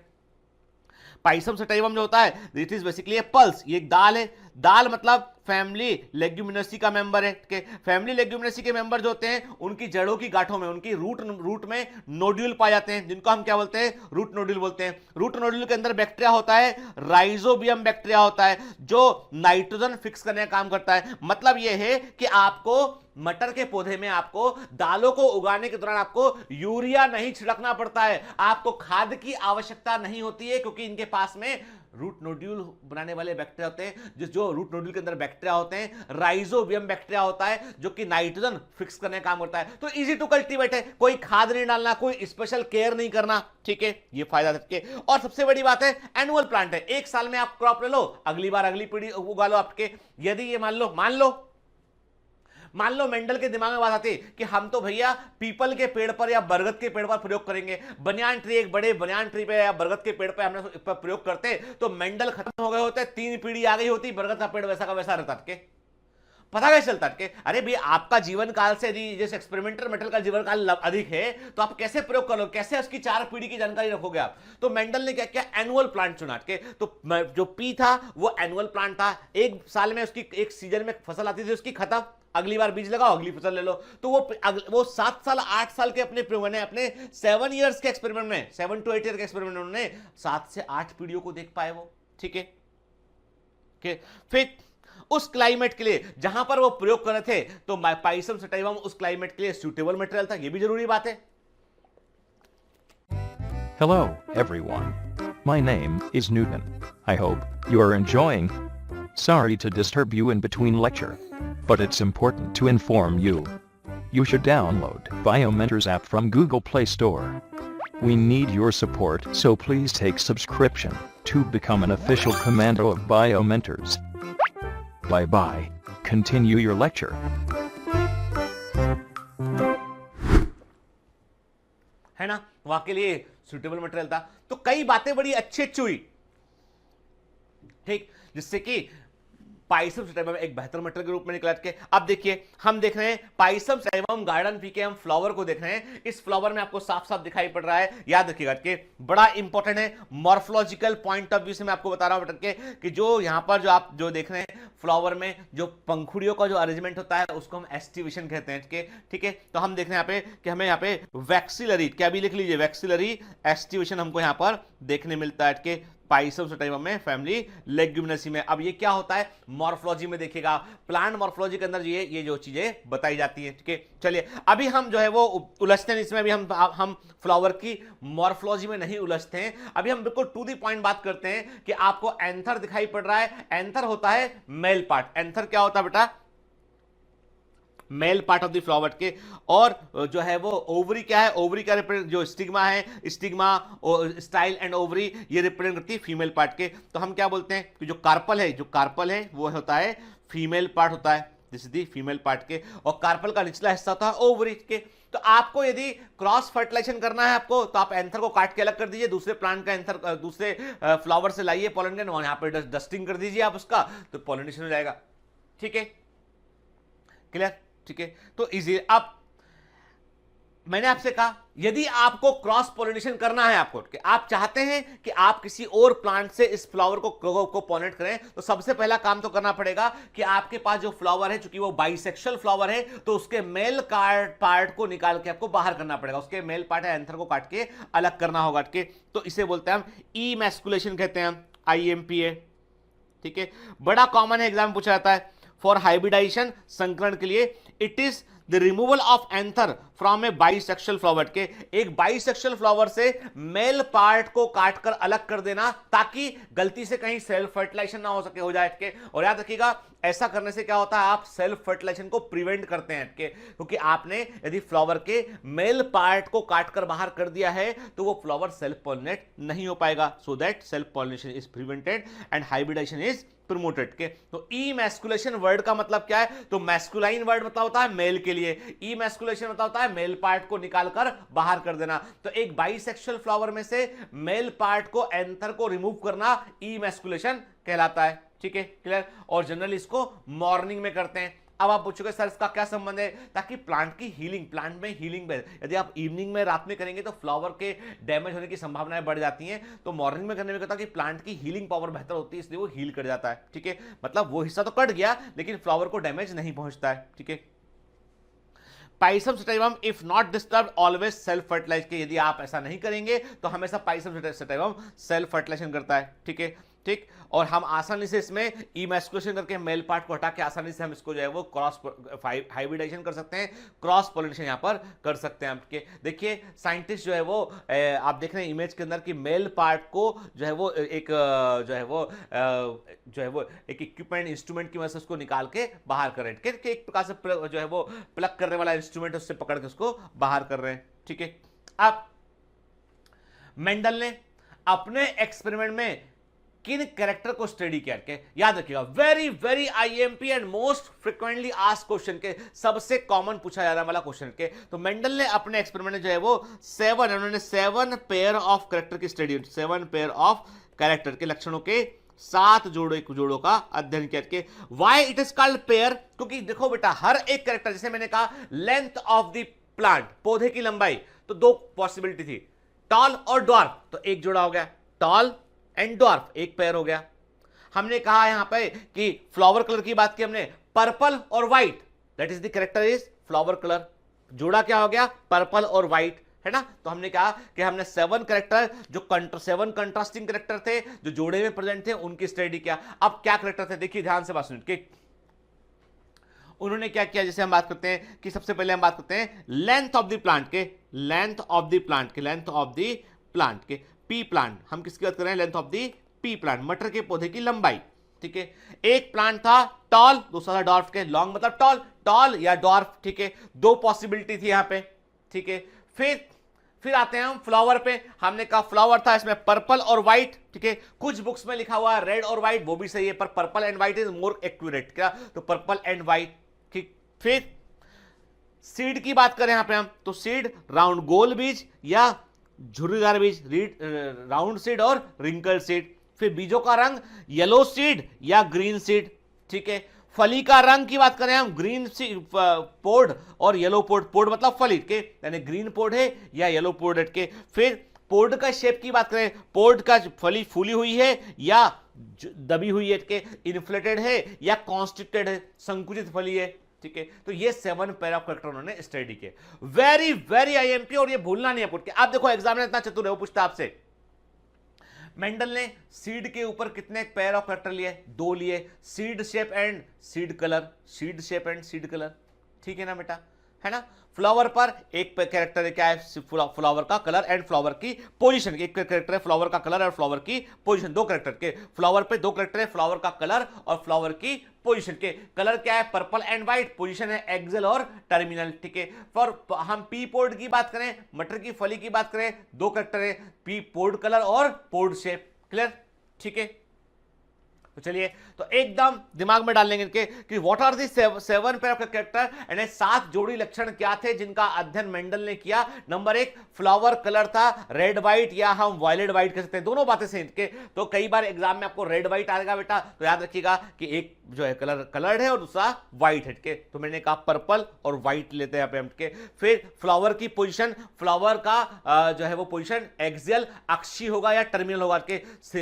पाइसम सेटाइवम जो होता है it is basically A pulse, ये एक दाल है, दाल मतलब फैमिली लेग्यूमिनेसी का मेंबर है। फैमिली लेग्यूमिनेसी के मेंबर जो होते हैं उनकी जड़ों की गांठों में, उनकी रूट में नोड्यूल पाए जाते हैं, जिनको हम क्या बोलते हैं, रूट नोड्यूल बोलते हैं। रूट नोड्यूल के अंदर बैक्टीरिया होता है, राइजोबियम बैक्टीरिया होता है, जो नाइट्रोजन फिक्स करने का काम करता है। मतलब यह है कि आपको मटर के पौधे में, आपको दालों को उगाने के दौरान आपको यूरिया नहीं छिड़कना पड़ता है, आपको खाद की आवश्यकता नहीं होती है, क्योंकि इनके पास में रूट नोड्यूल बनाने वाले बैक्टीरिया होते हैं। जो रूट नोड्यूल के अंदर बैक्टीरिया होते हैं, राइजोबियम बैक्टीरिया होता है जो कि नाइट्रोजन फिक्स करने का काम करता है। तो इजी टू कल्टीवेट है, कोई खाद नहीं डालना, कोई स्पेशल केयर नहीं करना। ठीक है, ये फायदा है। और सबसे बड़ी बात है, एनुअल प्लांट है, एक साल में आप क्रॉप ले लो, अगली बार अगली पीढ़ी उगा लो आपके। यदि ये मान लो मेंडल के दिमाग में बात आती कि हम तो भैया पीपल के पेड़ पर या बरगद के पेड़ पर प्रयोग करेंगे, बनियान ट्री, एक बड़े बनियान ट्री पे या बरगद के पेड़ पे हमने प्रयोग करते तो मेंडल खत्म हो गए होते, 3 पीढ़ी आ गई होती, बरगद का पेड़ वैसा का वैसा रहता के। पता कैसे चलता कि अरे भैया आपका जीवन काल से, यदि जैसे एक्सपेरिमेंटल मेटल का जीवन काल अधिक है तो आप कैसे प्रयोग करोगे, कैसे उसकी 4 पीढ़ी की जानकारी रखोगे आप। तो मेंडल ने क्या किया, एनुअल प्लांट चुना के। तो जो पी था वो एनुअल प्लांट था, एक साल में उसकी, एक सीजन में फसल आती थी उसकी, खत्म, अगली बार बीज लगाओ, अगली फसल ले लो। तो वो 7 साल 8 साल के अपने 7 ईयर्स के एक्सपेरिमेंट में, 7 to 8 ईयर के एक्सपेरिमेंट में उन्होंने 7 से 8 पीढ़ियों को देख पाए वो। ठीक है, फिर उस क्लाइमेट के लिए जहां पर वो प्रयोग कर रहे थे, तो पाइसम सेटाइवम उस क्लाइमेट के लिए सूटेबल मटेरियल था, ये भी जरूरी बात है। Hello, everyone. My name is Newton. I hope you are enjoying. Sorry to disturb you in between lecture, but it's important to inform you. You should download Biomentors app from Google Play Store. We need your support, so please take subscription to become an official commando of Biomentors. Bye bye. Continue your lecture. है ना, वहां के लिए suitable material था। तो कई बातें बड़ी अच्छी हुई, ठीक, जिससे कि पाइसम सेटाइवम एक बेहतर मटेरियल के रूप में निकला के। अब देखिए, हम देख रहे हैं पाइसम सेटाइवम गार्डन पी के हम फ्लावर को देख रहे हैं। इस फ्लावर में आपको साफ साफ दिखाई पड़ रहा है, याद रखिएगा कि बड़ा इंपॉर्टेंट है मॉर्फोलॉजिकल पॉइंट ऑफ व्यू से मैं आपको बता रहा हूं के कि जो यहां पर जो आप जो देख रहे हैं फ्लावर में जो पंखुड़ियों का जो अरेंजमेंट होता है उसको हम एस्टिवेशन कहते हैं। ठीक है, तो हम देख रहे हैं यहाँ पे कि हमें यहाँ पे वैक्सिलरी, क्या भी लिख लीजिए, वैक्सिलरी एस्टिवेशन हमको यहाँ पर देखने मिलता है। पाइसम सटाइवम में फैमिली लेग्यूमिनेसी में। अब ये क्या होता है मॉर्फोलॉजी में देखिएगा, प्लांट मॉर्फोलॉजी के अंदर ये जो चीजें बताई जाती है। ठीक है, चलिए अभी हम जो है वो उलझते हैं इसमें, अभी हम फ्लावर की मॉर्फोलॉजी में नहीं उलझते हैं, अभी हम बिल्कुल टू द पॉइंट बात करते हैं कि आपको एंथर दिखाई पड़ रहा है, एंथर होता है मेल पार्ट। एंथर क्या होता है बेटा, male part of the flower के, और जो है वो ओवरी क्या है, ओवरी का रिप्रेजेंट जो स्टिग्मा है, स्टिग्मा स्टाइल एंड ओवरी ये रिप्रेजेंट करती है फीमेल पार्ट के। तो हम क्या बोलते हैं कि जो कार्पल है वो होता है फीमेल पार्ट होता है, this is the female part के, और कार्पल का निचला हिस्सा होता है ओवरी के। तो आपको यदि क्रॉस फर्टिलाइजेशन करना है आपको, तो आप एंथर को काट के अलग कर दीजिए, दूसरे प्लांट का एंथर दूसरे फ्लावर से लाइए पॉलन ग्रैंड, वहां पे डस्टिंग कर दीजिए आप उसका, तो पॉलिनेशन हो जाएगा। ठीक है, क्लियर? ठीक है, तो इजी। अब मैंने आपसे कहा यदि आपको क्रॉस पोलिनेशन करना है, आपको कि आप चाहते हैं कि आप किसी और प्लांट से इस फ्लावर को पॉलिनेट करें, तो सबसे पहला काम तो करना पड़ेगा कि आपके पास जो फ्लावर है, चूंकि वो बाइसेक्सुअल फ्लावर है, तो उसके मेल पार्ट को निकाल के आपको बाहर करना पड़ेगा, उसके मेल पार्ट है एंथर को काट के अलग करना होगा। तो इसे बोलते हैं हम इमैस्कुलेशन कहते हैं हम, IMPA। ठीक है, बड़ा कॉमन है, एग्जाम पूछा जाता है फॉर हाइब्रिडाइजेशन, संकरण के लिए। It is the removal of anther from A bisexual flower, के एक बाइसेक्सुअल फ्लावर से मेल पार्ट को काटकर अलग कर देना, ताकि गलती से कहीं सेल्फ फर्टिलाइजेशन ना हो सके, हो जाए के। और याद रखिएगा ऐसा करने से क्या होता है, आप सेल्फ फर्टिलाइजेशन को प्रिवेंट करते हैं के, क्योंकि आपने यदि फ्लावर के मेल पार्ट को काटकर बाहर कर दिया है तो वो फ्लावर सेल्फ पॉलिनेट नहीं हो पाएगा, so that self pollination is prevented and hybridisation is promoted के। तो इमैस्कुलेशन वर्ड का मतलब क्या है, तो मैस्कुलाइन वर्ड मतलब होता है मेल के लिए, इमैस्कुलेशन मतलब होता है मेल पार्ट को निकालकर बाहर कर देना। तो एक बाइसेक्सुअल फ्लावर में से मेल पार्ट को एंथर को रिमूव करना इमैस्कुलेशन कहलाता है। ठीक है, क्लियर? और जनरली इसको मॉर्निंग में करते हैं। अब आप पूछोगे सर इसका क्या संबंध है, ताकि प्लांट की हीलिंग, प्लांट में हीलिंग, यदि आप इवनिंग में रात में करेंगे तो फ्लावर के डैमेज होने की संभावनाएं बढ़ जाती हैं, तो मॉर्निंग में करने में कहता है कि प्लांट की हीलिंग पावर बेहतर होती है, इसलिए वो हील कर जाता है। ठीक है, मतलब वो हिस्सा तो कट गया लेकिन फ्लावर को डैमेज नहीं पहुंचता है। ठीक है, Pisum sativum if not disturb always self fertilise, के यदि आप ऐसा नहीं करेंगे तो हमेशा पाइसम सटाइवम सेल्फ फर्टिलाइजेशन करता है। ठीक है, ठीक, और हम आसानी से इसमें इमैस्कुलेशन करके मेल पार्ट को हटा के आसानी से हम इसको जो है वो क्रॉस हाइब्रिडाइजेशन कर सकते हैं, क्रॉस पोलिनेशन यहां पर कर सकते हैं आपके। देखिए साइंटिस्ट जो है वो आप देख रहे हैं इमेज के अंदर कि मेल पार्ट को जो है वो एक एक इक्विपमेंट इंस्ट्रूमेंट की वजह से उसको निकाल के बाहर कर रहे हैं, एक प्रकार से जो है वो प्लग करने वाला इंस्ट्रूमेंट उससे पकड़ के उसको बाहर कर रहे हैं। ठीक है, अब मेंडल ने अपने एक्सपेरिमेंट में किन कैरेक्टर को स्टडी किया के, याद रखिएगा very very IMP and most frequently asked question के, सबसे कॉमन पूछा जाने वाला क्वेश्चन के। तो मेंडल ने अपने एक्सपेरिमेंट में जो है वो उन्होंने 7 पेयर ऑफ कैरेक्टर की स्टडी, 7 पेयर ऑफ कैरेक्टर के लक्षणों के 7 जोड़ों का अध्ययन किया के। Why it is called pair, क्योंकि देखो बेटा हर एक कैरेक्टर, जैसे मैंने कहा लेंथ ऑफ द प्लांट, पौधे की लंबाई, तो 2 पॉसिबिलिटी थी, टॉल और ड्वार्फ, तो एक जोड़ा हो गया, टॉल एंड ड्वार्फ एक पेयर हो गया। हमने कहा यहां पे कि फ्लावर कलर की बात की हमने, पर्पल और white, that is the character is flower colour, जोड़ा क्या हो गया, पर्पल और व्हाइट, है ना। तो हमने कहा कि हमने 7 कैरेक्टर, जो 7 कंट्रास्टिंग कैरेक्टर थे जो जोड़े में प्रेजेंट थे, उनकी स्टडी किया। अब क्या कैरेक्टर थे, देखिए ध्यान से बात सुनिए, उन्होंने क्या किया, जैसे हम बात करते हैं कि सबसे पहले हम बात करते हैं लेंथ ऑफ द प्लांट के, लेंथ ऑफ द प्लांट के, लेंथ ऑफ द प्लांट के, पी प्लांट, हम किसकी बात कर रहे हैं, length of the P plant, मटर के पौधे की लंबाई। ठीक है, एक प्लांट था टॉल, दूसरा था डॉर्फ के, लॉन्ग मतलब टॉल, टॉल या डॉर्फ। ठीक है, 2 पॉसिबिलिटी थी यहां पे। ठीक है, फिर आते हैं हम फ्लावर पे, हमने कहा फ्लावर था इसमें पर्पल और व्हाइट। ठीक है, कुछ बुक्स में लिखा हुआ है रेड और व्हाइट, वो भी सही है, पर purple and white is more accurate, क्या, तो पर्पल एंड व्हाइट। ठीक, फिर सीड की बात करें यहां पे हम, तो सीड राउंड गोल बीज या झुर्रीदार बीज, राउंड सीड और रिंकल सीड। फिर बीजों का रंग येलो सीड या ग्रीन सीड। ठीक है, फली का रंग की बात करें हम, ग्रीन पोड और येलो पोड, पोड मतलब फली के, यानी ग्रीन पोड है या येलो पोड के। फिर पोड का शेप की बात करें, पोड का फली फूली हुई है या दबी हुई है के, इन्फ्लेटेड है या कॉन्स्ट्रिक्टेड है, संकुचित फली है। ठीक है, तो ये 7 पेयर ऑफ कैरेक्टर उन्होंने स्टडी किए, वेरी वेरी IMP, और ये भूलना नहीं है पुट के। आप देखो एग्जामिनर इतना चतुर है, वो पूछता आपसे मेंडल ने सीड के ऊपर कितने पेयर ऑफ कैरेक्टर लिए? 2 लिए, seed shape and seed colour, seed shape and seed colour, ठीक है ना बेटा, है ना। फ्लावर पर एक कैरेक्टर है, क्या है? फ्लावर का कलर एंड फ्लावर की पोजीशन। एक कैरेक्टर है फ्लावर का कलर और फ्लावर की पोजीशन, 2 कैरेक्टर के। फ्लावर पे 2 कैरेक्टर है, फ्लावर का कलर और फ्लावर की पोजीशन के। कलर क्या है? पर्पल एंड व्हाइट, पोजीशन है एक्सेल और टर्मिनल, ठीक है। फॉर हम पी पोड की बात करें, मटर की फली की बात करें, 2 कैरेक्टर है, पी पोड कलर और पोड शेप, क्लियर, ठीक है। तो चलिए, तो एकदम दिमाग में डाल लेंगे इनके कि what are the 7 pair of character and 7 जोड़ी लक्षण क्या थे जिनका अध्ययन मेंडल ने किया। नंबर 1 फ्लावर कलर था, रेड व्हाइट या हम वायलेट व्हाइट कह सकते हैं, दोनों बातें सेम के। तो कई बार एग्जाम में आपको रेड व्हाइट आएगा बेटा, तो याद रखिएगा कि एक जो है कलर्ड है और दूसरा व्हाइट है के। तो मैंने कहा पर्पल और व्हाइट लेते हैं यहाँ पे। फिर फ्लावर की पोजीशन, फ्लावर का जो है वो पोजीशन एक्सियल अक्षीय होगा या टर्मिनल होगा के।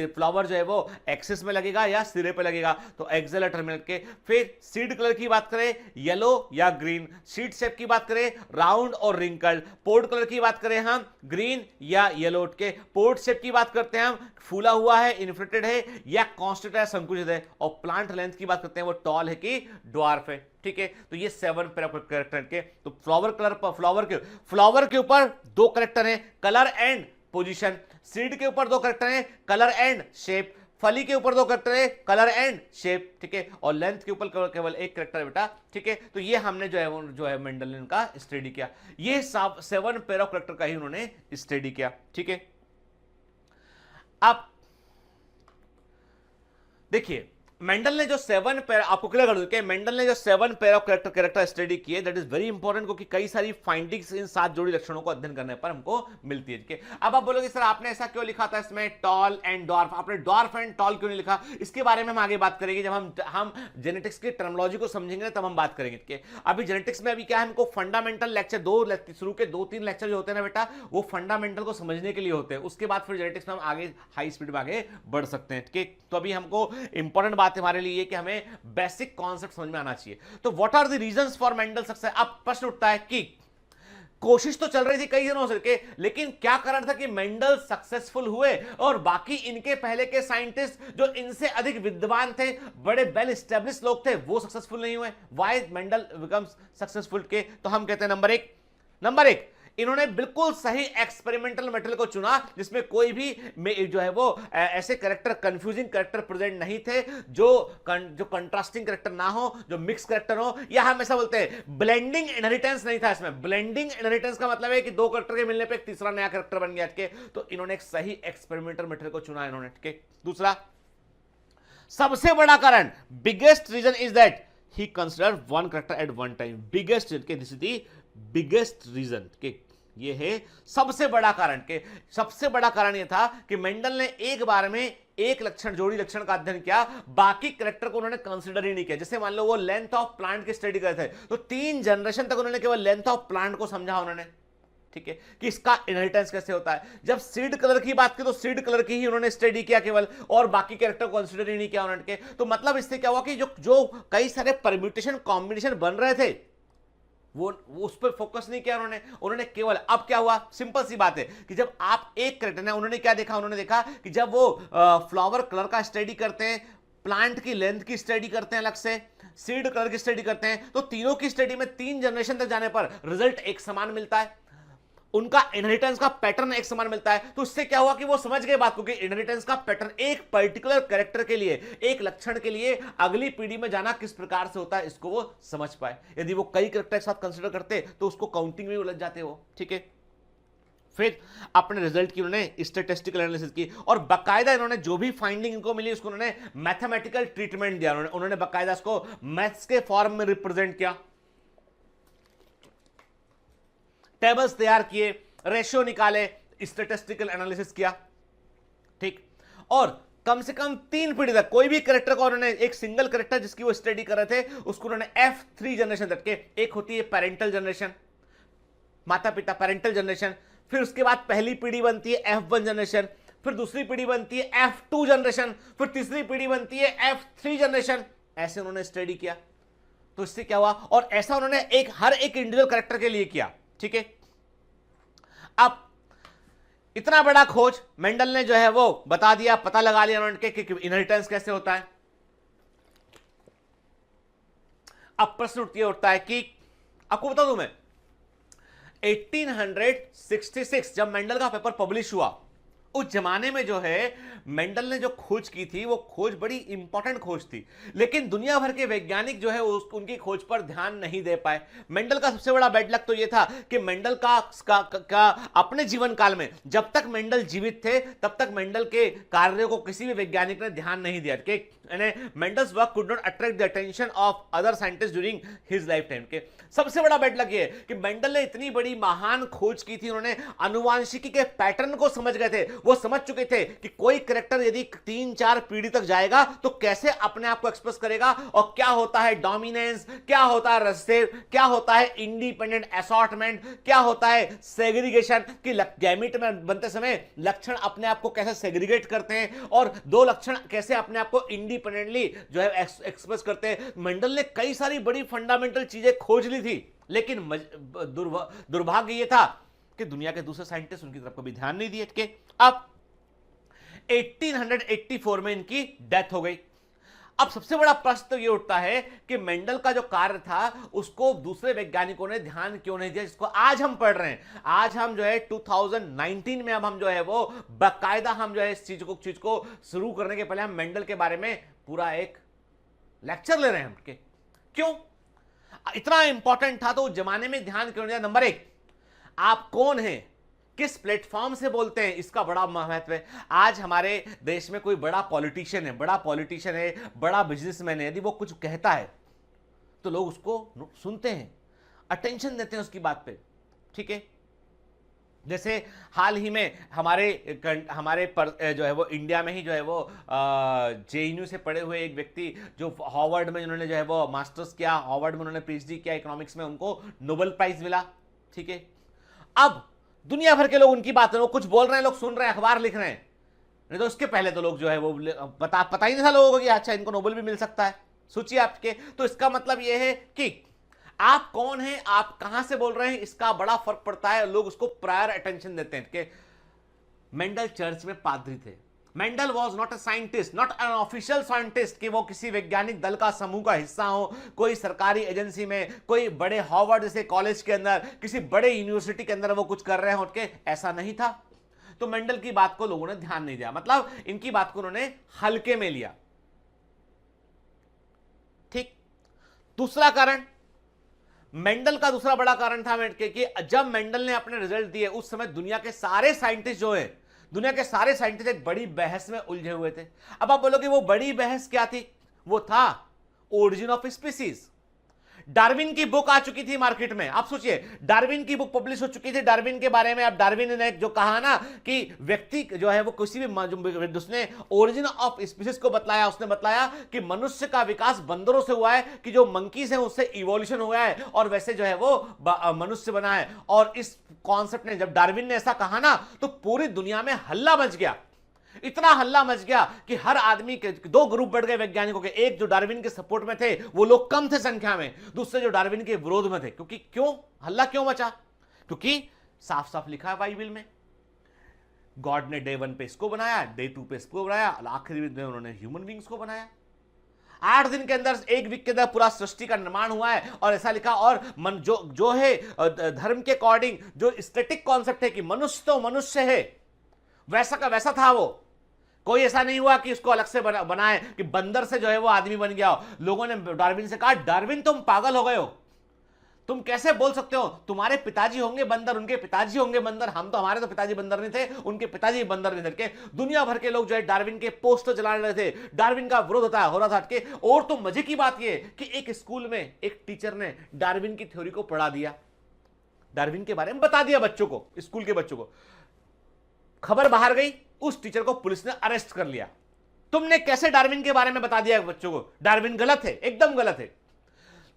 फ्लावर जो है वो एक्सिस में लगेगा या सिरे पे लगेगा, तो एक्सेल और टर्मिनल के। फिर सीड कलर की बात करें येलो या ग्रीन, सीड शेप की बात करें राउंड और रिंकल्ड, पोर्ट कलर की बात करें हम ग्रीन या येलो के। पोर्ट शेप की बात करते हैं हम फूला हुआ है, इन्फ्लेटेड है या कांस्टेंट है, संकुचित है। और प्लांट लेंथ की बात करते हैं वो टॉल है कि ड्वार्फ है, ठीक है। तो ये 7 पेयर ऑफ कैरेक्टर के। तो फ्लावर कलर पर फ्लावर के ऊपर 2 कैरेक्टर हैं, कलर एंड पोजीशन। सीड के ऊपर 2 कैरेक्टर हैं, कलर एंड शेप। फली के ऊपर 2 कैरेक्टर है, कलर एंड शेप, ठीक है। और लेंथ के ऊपर केवल 1 कैरेक्टर है बेटा, ठीक है। तो ये हमने जो है मेंडल ने उनका स्टडी किया, ये 7 पेयर ऑफ कैरेक्टर का ही उन्होंने स्टडी किया, ठीक है। अब देखिए मेंडल ने जो 7 पेयर, आपको क्लियर कर दूं कि मेंडल ने जो 7 पेयर ऑफ कैरेक्टर स्टडी किए, दैट इज वेरी इंपॉर्टेंट, क्योंकि कई सारी फाइंडिंग्स इन 7 जोड़ी लक्षणों को अध्ययन करने पर हमको मिलती है। अब आप बोलोगे सर आपने ऐसा क्यों लिखा था इसमें टॉल एंड डॉर्फ, आपने डॉर्फ एंड टॉल क्यों नहीं लिखा? इसके बारे में हम आगे बात करेंगे, जब हम जेनेटिक्स की टर्मिनोलॉजी को समझेंगे तब हम बात करेंगे। अभी जेनेटिक्स में अभी क्या है, हमको फंडामेंटल लेक्चर शुरू के 2-3 लेक्चर जो होते हैं ना बेटा, वो फंडामेंटल को समझने के लिए होते हैं। उसके बाद फिर जेनेटिक्स में हम आगे हाई स्पीड में आगे बढ़ सकते हैं। तो अभी हमको इंपॉर्टेंट बात हमारे लिए कि हमें बेसिक कॉन्सेप्ट समझ में आना चाहिए। तो what are the reasons for Mendel success? अब प्रश्न उठता है कि कोशिश तो चल रही थी कई दिनों से, लेकिन क्या कारण था कि मेंडल सक्सेसफुल हुए और बाकी इनके पहले के साइंटिस्ट जो इनसे अधिक विद्वान थे, बड़े वेल एस्टेब्लिश लोग थे, वो सक्सेसफुल नहीं हुए? व्हाई मेंडल बिकम्स सक्सेसफुल के? तो हम कहते हैं नंबर एक इन्होंने बिल्कुल सही एक्सपेरिमेंटल मेथड को चुना, जिसमें कोई भी जो है वो ऐसे कैरेक्टर, कंफ्यूजिंग कैरेक्टर प्रेजेंट नहीं थे, जो कंट्रास्टिंग कैरेक्टर ना हो, जो मिक्स कैरेक्टर हो, या हम ऐसा बोलते हैं ब्लेंडिंग इनहेरिटेंस नहीं था इसमें। ब्लेंडिंग इनहेरिटेंस का मतलब है कि 2 कैरेक्टर के मिलने पे एक तीसरा नया कैरेक्टर बन गया। तो इन्होंने एक सही एक्सपेरिमेंटल मेथड को चुना इन्होंने। दूसरा सबसे बड़ा कारण, biggest reason is that he consider 1 character at 1 time. Biggest reason के ये है सबसे बड़ा कारण। के सबसे बड़ा कारण ये था कि मेंडल ने एक बार में एक जोड़ी लक्षण का अध्ययन किया, बाकी कैरेक्टर को उन्होंने कंसीडर ही नहीं किया। जैसे मान लो वो लेंथ ऑफ प्लांट की स्टडी करते थे, तो 3 जनरेशन तक उन्होंने केवल लेंथ ऑफ प्लांट को समझा उन्होंने, ठीक है, कि इसका इनहेरिटेंस कैसे होता है। जब सीड कलर की बात की तो सीड कलर की ही उन्होंने स्टडी किया केवल, और बाकी कैरेक्टर को कंसीडर ही नहीं किया उन्होंने। तो मतलब इससे क्या हुआ कि जो कई सारे परम्यूटेशन कॉम्बिनेशन बन रहे थे, वो उस पर फोकस नहीं किया उन्होंने केवल। अब क्या हुआ, सिंपल सी बात है कि जब आप एक कैरेक्टर ने, उन्होंने क्या देखा, उन्होंने देखा कि जब वो फ्लावर कलर का स्टडी करते हैं, प्लांट की लेंथ की स्टडी करते हैं अलग से, सीड कलर की स्टडी करते हैं, तो तीनों की स्टडी में 3 जनरेशन तक जाने पर रिजल्ट एक समान मिलता है, उनका इनहेरिटेंस का पैटर्न एक समान मिलता है। तो इससे क्या हुआ कि वो समझ गए बात को कि इनहेरिटेंस का पैटर्न एक पर्टिकुलर कैरेक्टर के लिए, एक लक्षण के लिए अगली पीढ़ी में जाना किस प्रकार से होता है, इसको वो समझ पाए। यदि वो कई कैरेक्टर के साथ कंसीडर करते तो उसको काउंटिंग में उलझ जाते वो, ठीक है। फिर अपने रिजल्ट की उन्होंने स्टैटिस्टिकल एनालिसिस की, और बाकायदा इन्होंने जो भी फाइंडिंग इनको मिली उसको उन्होंने मैथमेटिकल ट्रीटमेंट दिया। उन्होंने बाकायदा उसको मैथ्स के फॉर्म में रिप्रेजेंट किया, टेबल्स तैयार किए, रेशियो निकाले, स्टैटिस्टिकल एनालिसिस किया, ठीक। और कम से कम 3 पीढ़ी तक कोई भी कैरेक्टर को उन्होंने, एक सिंगल कैरेक्टर जिसकी वो स्टडी कर रहे थे, उसको उन्होंने F3 जनरेशन तक के, एक होती है पेरेंटल जनरेशन, माता पिता, पेरेंटल जनरेशन, फिर उसके बाद पहली पीढ़ी बनती है F1 जनरेशन, फिर दूसरी पीढ़ी बनती है F2 जनरेशन, फिर तीसरी पीढ़ी बनती है F3 जनरेशन। ऐसे उन्होंने स्टडी किया। तो इससे क्या हुआ, और ऐसा उन्होंने हर एक इंडिविजुअल कैरेक्टर के लिए किया, ठीक है। अब इतना बड़ा खोज मेंडल ने जो है वो बता दिया, पता लगा लिया उन्होंने कि इनहेरिटेंस कैसे होता है। अब प्रश्न उठता है कि आपको बता दूं मैं, 1866 जब मेंडल का पेपर पब्लिश हुआ, उस जमाने में जो है मेंडल ने जो खोज की थी वो खोज बड़ी इंपॉर्टेंट खोज थी, लेकिन दुनिया भर के वैज्ञानिक जो है उनकी खोज पर ध्यान नहीं दे पाए। मेंडल का सबसे बड़ा बैड लक तो ये था कि मेंडल का अपने जीवन काल में, जब तक मेंडल जीवित थे तब तक मेंडल के कार्यों को किसी भी वैज्ञानिक ने ध्यान नहीं दिया कि Mendel's work could not attract the attention of other scientist during his life time. के सबसे बड़ा बैड लक ये है कि मेंडल ने इतनी बड़ी महान खोज की थी, उन्होंने आनुवांशिकी के पैटर्न को समझ गए थे, वो समझ चुके थे कि कोई कैरेक्टर यदि 3-4 पीढ़ी तक जाएगा तो कैसे अपने आप को एक्सप्रेस करेगा, और क्या होता है डोमिनेंस, क्या होता है रेसेसिव, क्या होता है इंडिपेंडेंट असॉर्टमेंट, क्या होता है सेग्रीगेशन, कि गैमीट में बनते समय लक्षण अपने आप को कैसे सेग्रीगेट करते हैं, और दो लक्षण कैसे अपने आप को इंडिपेंडेंटली जो है एक्सप्रेस करते हैं। मेंडल ने कई सारी बड़ी फंडामेंटल चीजें खोज ली थी, लेकिन दुर्भाग्य यह था कि दुनिया के दूसरे साइंटिस्ट उनकी तरफ कभी ध्यान नहीं दिए। कि अब 1884 में इनकी डेथ हो गई। अब सबसे बड़ा प्रश्न तो यह उठता है कि मेंडल का जो कार्य था उसको दूसरे वैज्ञानिकों ने ध्यान क्यों नहीं दिया, जिसको आज हम पढ़ रहे हैं। आज हम जो है 2019 में अब हम जो है वो बाकायदा हम जो है इस चीज को शुरू करने के पहले हम मेंडल के बारे में पूरा एक लेक्चर ले रहे हैं हम। क्यों इतना इंपॉर्टेंट था तो उस जमाने में ध्यान क्यों नहीं दिया? नंबर 1, आप कौन हैं, किस प्लेटफॉर्म से बोलते हैं, इसका बड़ा महत्व है। आज हमारे देश में कोई बड़ा पॉलिटिशियन है, बड़ा बिजनेसमैन है, यदि वो कुछ कहता है तो लोग उसको सुनते हैं, अटेंशन देते हैं उसकी बात पे। ठीक है, जैसे हाल ही में हमारे जो है वो इंडिया में ही जो है वो JNU से पढ़े हुए एक व्यक्ति जो हार्वर्ड में उन्होंने जो है वो मास्टर्स किया, हार्वर्ड में उन्होंने PhD किया इकोनॉमिक्स में, उनको नोबेल प्राइज मिला। ठीक है, अब दुनिया भर के लोग उनकी बात है, वो कुछ बोल रहे हैं, लोग सुन रहे हैं, अखबार लिख रहे हैं। नहीं तो उसके पहले तो लोग जो है वो पता ही नहीं था लोगों को कि अच्छा इनको नोबेल भी मिल सकता है। सोचिए आपके, तो इसका मतलब यह है कि आप कौन हैं, आप कहां से बोल रहे हैं, इसका बड़ा फर्क पड़ता है। लोग उसको प्रायर अटेंशन देते हैं। कि मेंडल चर्च में पादरी थे। Mendel was not a scientist, not an official scientist, कि वो किसी वैज्ञानिक दल का समूह का हिस्सा हो, कोई सरकारी एजेंसी में, कोई बड़े हार्वर्ड जैसे कॉलेज के अंदर, किसी बड़े यूनिवर्सिटी के अंदर वो कुछ कर रहे हो, ऐसा नहीं था। तो मेंडल की बात को लोगों ने ध्यान नहीं दिया, मतलब इनकी बात को उन्होंने हल्के में लिया। ठीक, दूसरा कारण, मेंडल का दूसरा बड़ा कारण था कि जब मेंडल ने अपने रिजल्ट दिए उस समय दुनिया के सारे साइंटिस्ट जो है, दुनिया के सारे साइंटिस्ट एक बड़ी बहस में उलझे हुए थे। अब आप बोलोगे वो बड़ी बहस क्या थी? वो था ओरिजिन ऑफ स्पीसीज। डार्विन की बुक आ चुकी थी मार्केट में। आप सोचिए, डार्विन की बुक पब्लिश हो चुकी थी डार्विन के बारे में। अब डार्विन ने जो कहा ना कि व्यक्ति जो है वो किसी भी, उसने ओरिजिन ऑफ स्पीसीज को बतलाया, उसने बतलाया कि मनुष्य का विकास बंदरों से हुआ है, कि जो मंकीज हैं उससे इवोल्यूशन हुआ है और वैसे जो है वो मनुष्य बना है। और इस कॉन्सेप्ट ने, जब डार्विन ने ऐसा कहा ना, तो पूरी दुनिया में हल्ला मच गया। इतना हल्ला मच गया कि हर आदमी के 2 ग्रुप बढ़ गए वैज्ञानिकों के। एक जो डार्विन के सपोर्ट में थे वो लोग कम थे संख्या में, दूसरे जो डार्विन के विरोध में थे। क्योंकि क्यों हल्ला क्यों मचा? क्योंकि साफ साफ लिखा है बाइबल में, गॉड ने डे 1 पे इसको बनाया, डे 2 पे इसको बनाया, आखिरी में उन्होंने ह्यूमन बींग्स को बनाया। 8 दिन के अंदर, 1 वीक के अंदर पूरा सृष्टि का निर्माण हुआ है। और ऐसा लिखा, और जो है धर्म के अकॉर्डिंग जो स्टैटिक कॉन्सेप्ट है कि मनुष्य तो मनुष्य है, वैसा का वैसा था वो। कोई ऐसा नहीं हुआ कि उसको अलग से बनाए कि बंदर से जो है वो आदमी बन गया हो। लोगों ने डार्विन से कहा, डार्विन तुम पागल हो गए हो, तुम कैसे बोल सकते हो? तुम्हारे पिताजी होंगे बंदर, उनके पिताजी होंगे बंदर, हम तो, हमारे तो पिताजी बंदर नहीं थे, उनके पिताजी बंदर नहीं थे। दुनिया भर के लोग जो है डार्विन के पोस्टर चला रहे थे, डार्विन का विरोध हो रहा था। और तो मजे की बात यह कि एक स्कूल में एक टीचर ने डार्विन की थ्योरी को पढ़ा दिया, डार्विन के बारे में बता दिया बच्चों को, स्कूल के बच्चों को। खबर बाहर गई, उस टीचर को पुलिस ने अरेस्ट कर लिया। तुमने कैसे डार्विन के बारे में बता दिया बच्चों को? डार्विन गलत है, एकदम गलत है।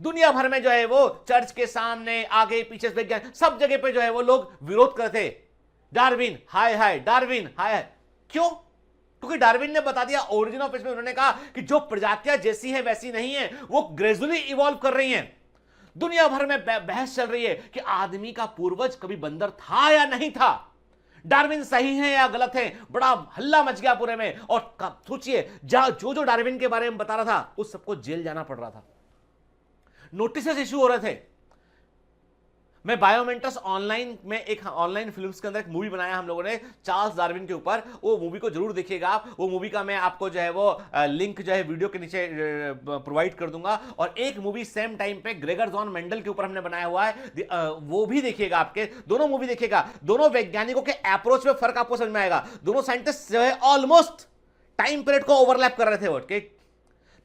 दुनिया भर में जो है वो चर्च के सामने, आगे पीछे, विज्ञान, सब जगह पे जो है वो लोग विरोध करते, डार्विन हाय हाय, डार्विन हाय हाय। क्यों? क्योंकि डार्विन ने बता दिया ओरिजिन ऑफ, इसमें उन्होंने कहा कि जो प्रजातियां जैसी है वैसी नहीं है, वो ग्रेजुअली इवॉल्व कर रही हैं। दुनिया भर में बहस चल रही है कि आदमी का पूर्वज कभी बंदर था या नहीं था। डार्विन सही है या गलत है, बड़ा हल्ला मच गया पूरे में। और सोचिए, जो डार्विन के बारे में बता रहा था उस सबको जेल जाना पड़ रहा था, नोटिसेस इशू हो रहे थे। मैं बायोमेंटर्स ऑनलाइन में एक ऑनलाइन फिल्म्स के अंदर एक मूवी बनाया हम लोगों ने चार्ल्स डार्विन के ऊपर, वो मूवी को जरूर देखिएगा आप। वो मूवी का मैं आपको जो है वो लिंक जो है वीडियो के नीचे प्रोवाइड कर दूंगा। और एक मूवी सेम टाइम पे ग्रेगर जॉन मेंडल के ऊपर हमने बनाया हुआ है, वो भी देखिएगा। आपके दोनों मूवी देखिएगा, दोनों वैज्ञानिकों के अप्रोच में फर्क आपको समझ में आएगा। दोनों साइंटिस्ट जो है ऑलमोस्ट टाइम पीरियड को ओवरलैप कर रहे थे वो।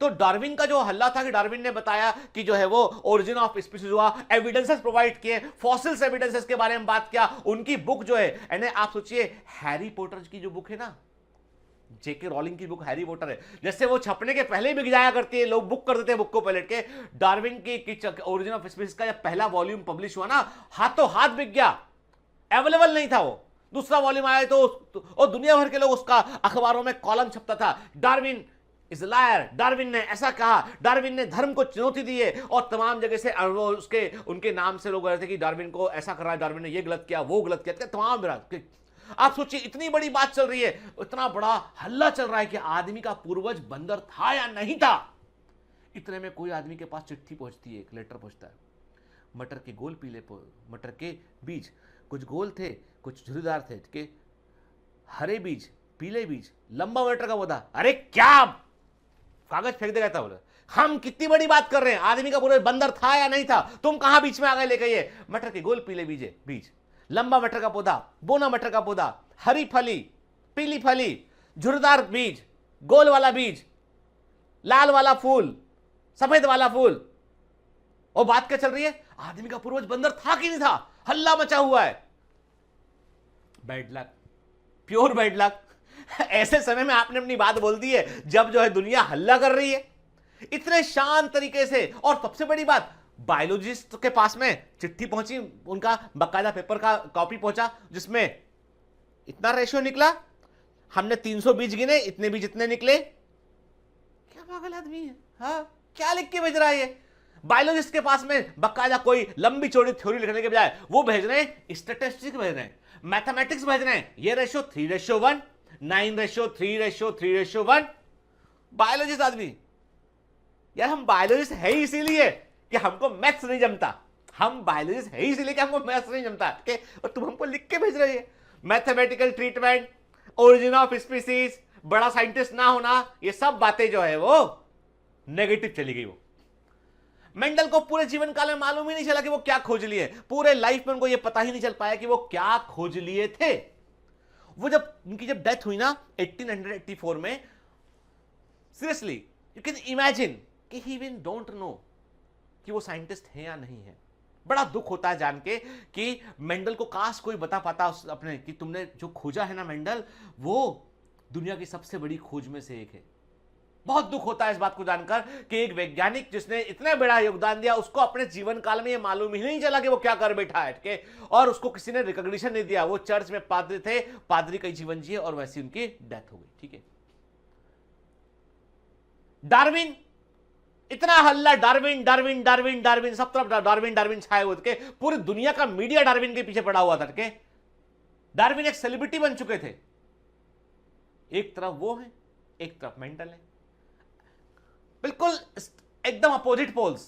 तो डार्विन का जो हल्ला था कि डार्विन ने बताया कि जो है वो ओरिजिन ऑफ स्पीशीज हुआ, एविडेंसेस प्रोवाइड किए, फॉसिल्स एविडेंसेस के बारे में बात किया। उनकी बुक जो है, यानी आप सोचिए हैरी पॉटर की जो बुक है ना, जेके रॉलिंग की बुक हैरी पॉटर है, जैसे वो छपने के पहले ही बिक जाया करती है, लोग बुक कर देते हैं बुक को पलट के। डार्विन की ओरिजिन ऑफ स्पीशीज का जब पहला वॉल्यूम पब्लिश हुआ ना, हाथों हाथ बिक गया, अवेलेबल नहीं था वो। दूसरा वॉल्यूम आया तो और दुनिया भर के लोग उसका अखबारों में कॉलम छपता था, डार्विन इज लायर, डार्विन ने ऐसा कहा, डार्विन ने धर्म को चुनौती दी है। और तमाम जगह से उसके उनके नाम से लोग कह रहे थे कि डार्विन को ऐसा कर रहा है, डार्विन ने ये गलत किया, वो गलत किया, तमाम। आप सोचिए इतनी बड़ी बात चल रही है, इतना बड़ा हल्ला चल रहा है कि आदमी का पूर्वज बंदर था या नहीं था। इतने में कोई आदमी के पास चिट्ठी पहुंचती है, एक लेटर पहुंचता है। मटर के गोल पीले मटर के बीज, कुछ गोल थे कुछ झुर्रीदार थे, के हरे बीज, पीले बीज, लंबा मटर का पौधा। अरे क्या कागज फेंक देगा था, बोले हम कितनी बड़ी बात कर रहे हैं, आदमी का पूरा बंदर था या नहीं था, तुम कहां बीच में आ गए लेके। ये मटर के गोल पीले बीज, बीज लंबा मटर का पौधा, बोना मटर का पौधा, हरी फली, पीली फली, झुर्रीदार बीज, गोल वाला बीज, लाल वाला फूल, सफेद वाला फूल। और बात क्या चल रही है, आदमी का पूर्वज बंदर था कि नहीं था, हल्ला मचा हुआ है। Bad luck, pure bad luck. ऐसे समय में आपने अपनी बात बोल दी है जब जो है दुनिया हल्ला कर रही है इतने शांत तरीके से। और सबसे बड़ी बात, बायोलॉजिस्ट के पास में चिट्ठी पहुंची, उनका बकायदा पेपर का कॉपी पहुंचा जिसमें इतना रेशियो निकला, हमने 300 बीज गिने, इतने बीज इतने निकले। क्या पागल आदमी है, हाँ क्या लिख के भेज रहा है ये। बायोलॉजिस्ट के पास में बकायदा कोई लंबी चौड़ी थ्योरी लिखने के बजाय वो भेज रहे हैं स्टैटिस्टिक्स भेज रहे हैं, मैथमेटिक्स भेज रहे हैं, ये रेशियो 3:1, 9:3:3:1। बायोलॉजिस्ट आदमी, यार हम बायोलॉजिस्ट है ही इसीलिए कि हमको मैथ्स नहीं जमता, हम बायोलॉजिस्ट है ही इसीलिए कि हमको मैथ्स नहीं जमता, और तुम हमको लिख के भेज रहे हो mathematical treatment, origin of species, बड़ा साइंटिस्ट ना होना, ये सब बातें जो है वो नेगेटिव चली गई। वो मेंडल को पूरे जीवन काल में मालूम ही नहीं चला कि वो क्या खोज लिए, पूरे लाइफ में उनको ये पता ही नहीं चल पाया कि वो क्या खोज लिए थे। वो जब उनकी जब डेथ हुई ना 1884 में, सीरियसली यू कैन इमेजिन कि ही इवन डोंट नो कि वो साइंटिस्ट है या नहीं है। बड़ा दुख होता है जान के कि मेंडल को काश कोई बता पाता अपने कि तुमने जो खोजा है ना मेंडल, वो दुनिया की सबसे बड़ी खोज में से एक है। बहुत दुख होता है इस बात को जानकर कि एक वैज्ञानिक जिसने इतना बड़ा योगदान दिया, उसको अपने जीवन काल में ये मालूम ही नहीं चला कि वो क्या कर बैठा है, और उसको किसी ने रिकॉग्निशन नहीं दिया। वो चर्च में पादरी थे, पादरी का जीवन जिए और वैसी उनकी डेथ हो गई। ठीक है, डार्विन, इतना हल्ला, डार्विन डार्विन डार्विन डार्विन, सब तरफ डार्विन डार्विन छाए हुए थे, पूरी दुनिया का मीडिया डार्विन के पीछे पड़ा हुआ था। डार्विन एक सेलिब्रिटी बन चुके थे। एक तरफ वो है, एक तरफ मेंडल है, बिल्कुल एकदम opposite poles.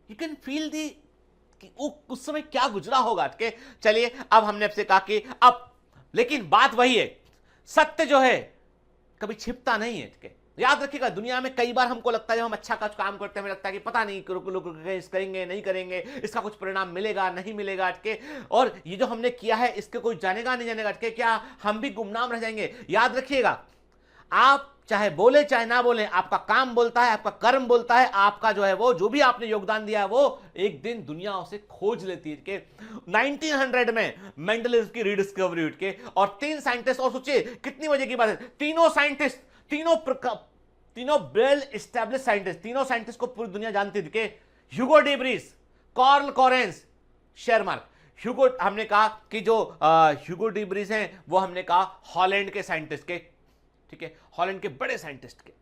You can feel the कि वो उस समय क्या गुजरा होगा। चलिए अब हमने आपसे कहा कि अब, लेकिन बात वही है, सत्य जो है कभी छिपता नहीं है। याद रखिएगा, दुनिया में कई बार हमको लगता है जब हम अच्छा काम करते हैं, हमें लगता है कि पता नहीं लोग करेंगे नहीं करेंगे, इसका कुछ परिणाम मिलेगा नहीं मिलेगा, और ये जो हमने किया है इसके कोई जानेगा नहीं जानेगा, क्या हम भी गुमनाम रह जाएंगे। याद रखिएगा, आप चाहे बोले चाहे ना बोले, आपका काम बोलता है, आपका कर्म बोलता है, आपका जो है वो जो भी आपने योगदान दिया है वो एक दिन दुनिया उसे खोज लेती है। 1900 में मेंडल की रीडिस्कवरी उठ के, और 3 साइंटिस्ट, और सोचिए कितनी मजे की बात है, तीनों साइंटिस्ट, तीनों वेल एस्टैब्लिश साइंटिस्ट, तीनों साइंटिस्ट को पूरी दुनिया जानती थी। Hugo de Vries, Carl Correns, Tschermak. Hugo, हमने कहा कि जो ह्यूगो डी ब्रीस हैं वो हमने कहा हॉलैंड के साइंटिस्ट के, ठीक है, हॉलैंड के बड़े साइंटिस्ट के।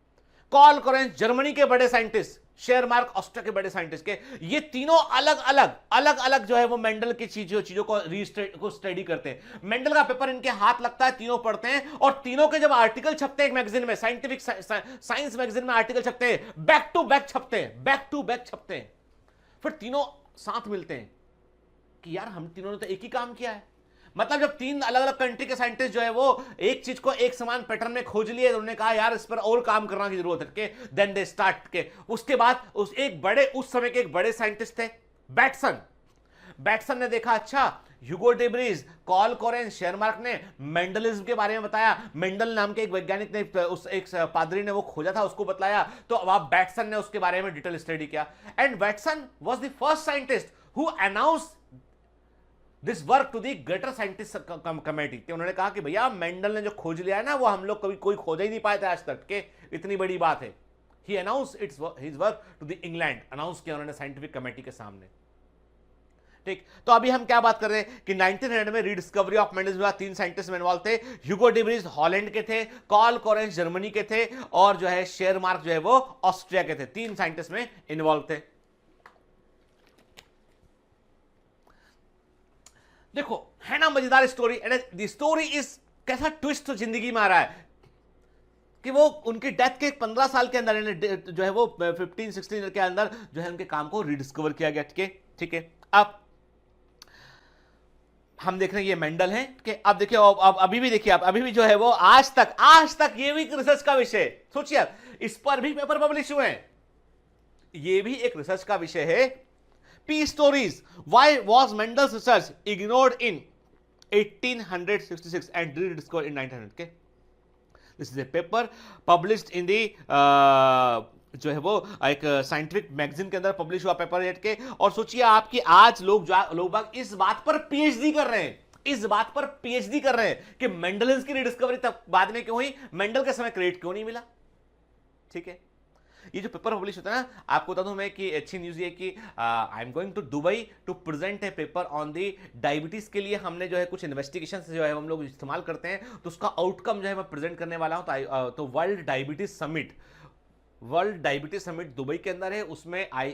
कार्ल कोरेंस जर्मनी के बड़े साइंटिस्ट, शेयरमार्क ऑस्ट्रिया के बड़े साइंटिस्ट के, ये तीनों अलग अलग जो है वो मेंडल की चीजों को स्टडी करते हैं। मेंडल का पेपर इनके हाथ लगता है, तीनों पढ़ते हैं, और तीनों के जब आर्टिकल छपते हैं एक मैगजीन में, साइंटिफिक साइंस मैगजीन में आर्टिकल छपते हैं, बैक टू बैक छपते हैं, फिर तीनों साथ मिलते हैं कि यार हम तीनों ने तो एक ही काम किया है। मतलब जब तीन अलग अलग कंट्री के साइंटिस्ट जो है वो एक चीज को एक समान पैटर्न में खोज लिए, उन्होंने कहा यार इस पर और काम करने की जरूरत है के देन दे स्टार्ट के। उसके बाद उस समय के एक बड़े साइंटिस्ट थे बैटसन ने देखा अच्छा ह्यूगो डेब्रीज, कार्ल कोरेंस, शेयरमार्क ने मेंडलिज्म के बारे में बताया, मेंडल नाम के एक वैज्ञानिक ने, उस एक पादरी ने वो खोजा था, उसको बताया, तो अब बैटसन ने उसके बारे में डिटेल स्टडी किया। And Bateson was the first scientist who announce this work to the greater scientist committee. उन्होंने कहा कि भैया मेंडल ने जो खोज लिया है ना, वो हम लोग कभी कोई खोज ही नहीं पाए थे आज तक के, इतनी बड़ी बात है। He announce his work to the England, announce किया उन्होंने साइंटिफिक कमेटी के सामने। ठीक, तो अभी हम क्या बात कर रहे हैं कि 1900 में रीडिस्कवरी ऑफ मेंडलिज्म में तीन साइंटिस्ट में इन्वॉल्व थे। ह्यूगो डेब्रीज हॉलैंड के थे, कार्ल कोरेंस जर्मनी के थे, और जो है शेयरमार्क जो है वो ऑस्ट्रिया के थे। तीन साइंटिस्ट में इन्वॉल्व थे। देखो है ना मजेदार स्टोरी। द स्टोरी इज कैसा ट्विस्ट तो जिंदगी में आ रहा है कि वो उनकी डेथ के 15 साल के अंदर जो है वो 15-16 के अंदर जो है उनके काम को रिडिस्कवर किया गया। ठीक है, अब हम देख रहे हैं ये मेंडल है कि अब देखिए, अब अभी भी देखिए, अभी भी जो है वो आज तक ये भी रिसर्च का विषय है। सोचिए इस पर भी पेपर पब्लिश हुए हैं, ये भी एक रिसर्च का विषय है। P stories. Why was Mendel's research ignored in 1866 and rediscovered in 1900? Okay, this is a paper published in the जो है वो एक साइंटिफिक मैगजीन के अंदर पब्लिश हुआ पेपर है के। और सोचिए आपकी आज लोग इस बात पर पीएचडी कर रहे हैं, कि मेंडलिज्म की रिडिस्कवरी तब बाद में क्यों हुई, मेंडल के समय क्रेडिट क्यों नहीं मिला। ठीक है, ये जो पेपर पब्लिश होता है ना, आपको बता दूं मैं कि अच्छी न्यूज़ ये कि I am going to Dubai to present a paper on the diabetes के लिए। हमने जो है कुछ इन्वेस्टिगेशन जो है हम लोग इस्तेमाल करते हैं, तो उसका आउटकम जो है मैं प्रेजेंट करने वाला हूं। तो वर्ल्ड डायबिटीज समिट दुबई के अंदर है, उसमें I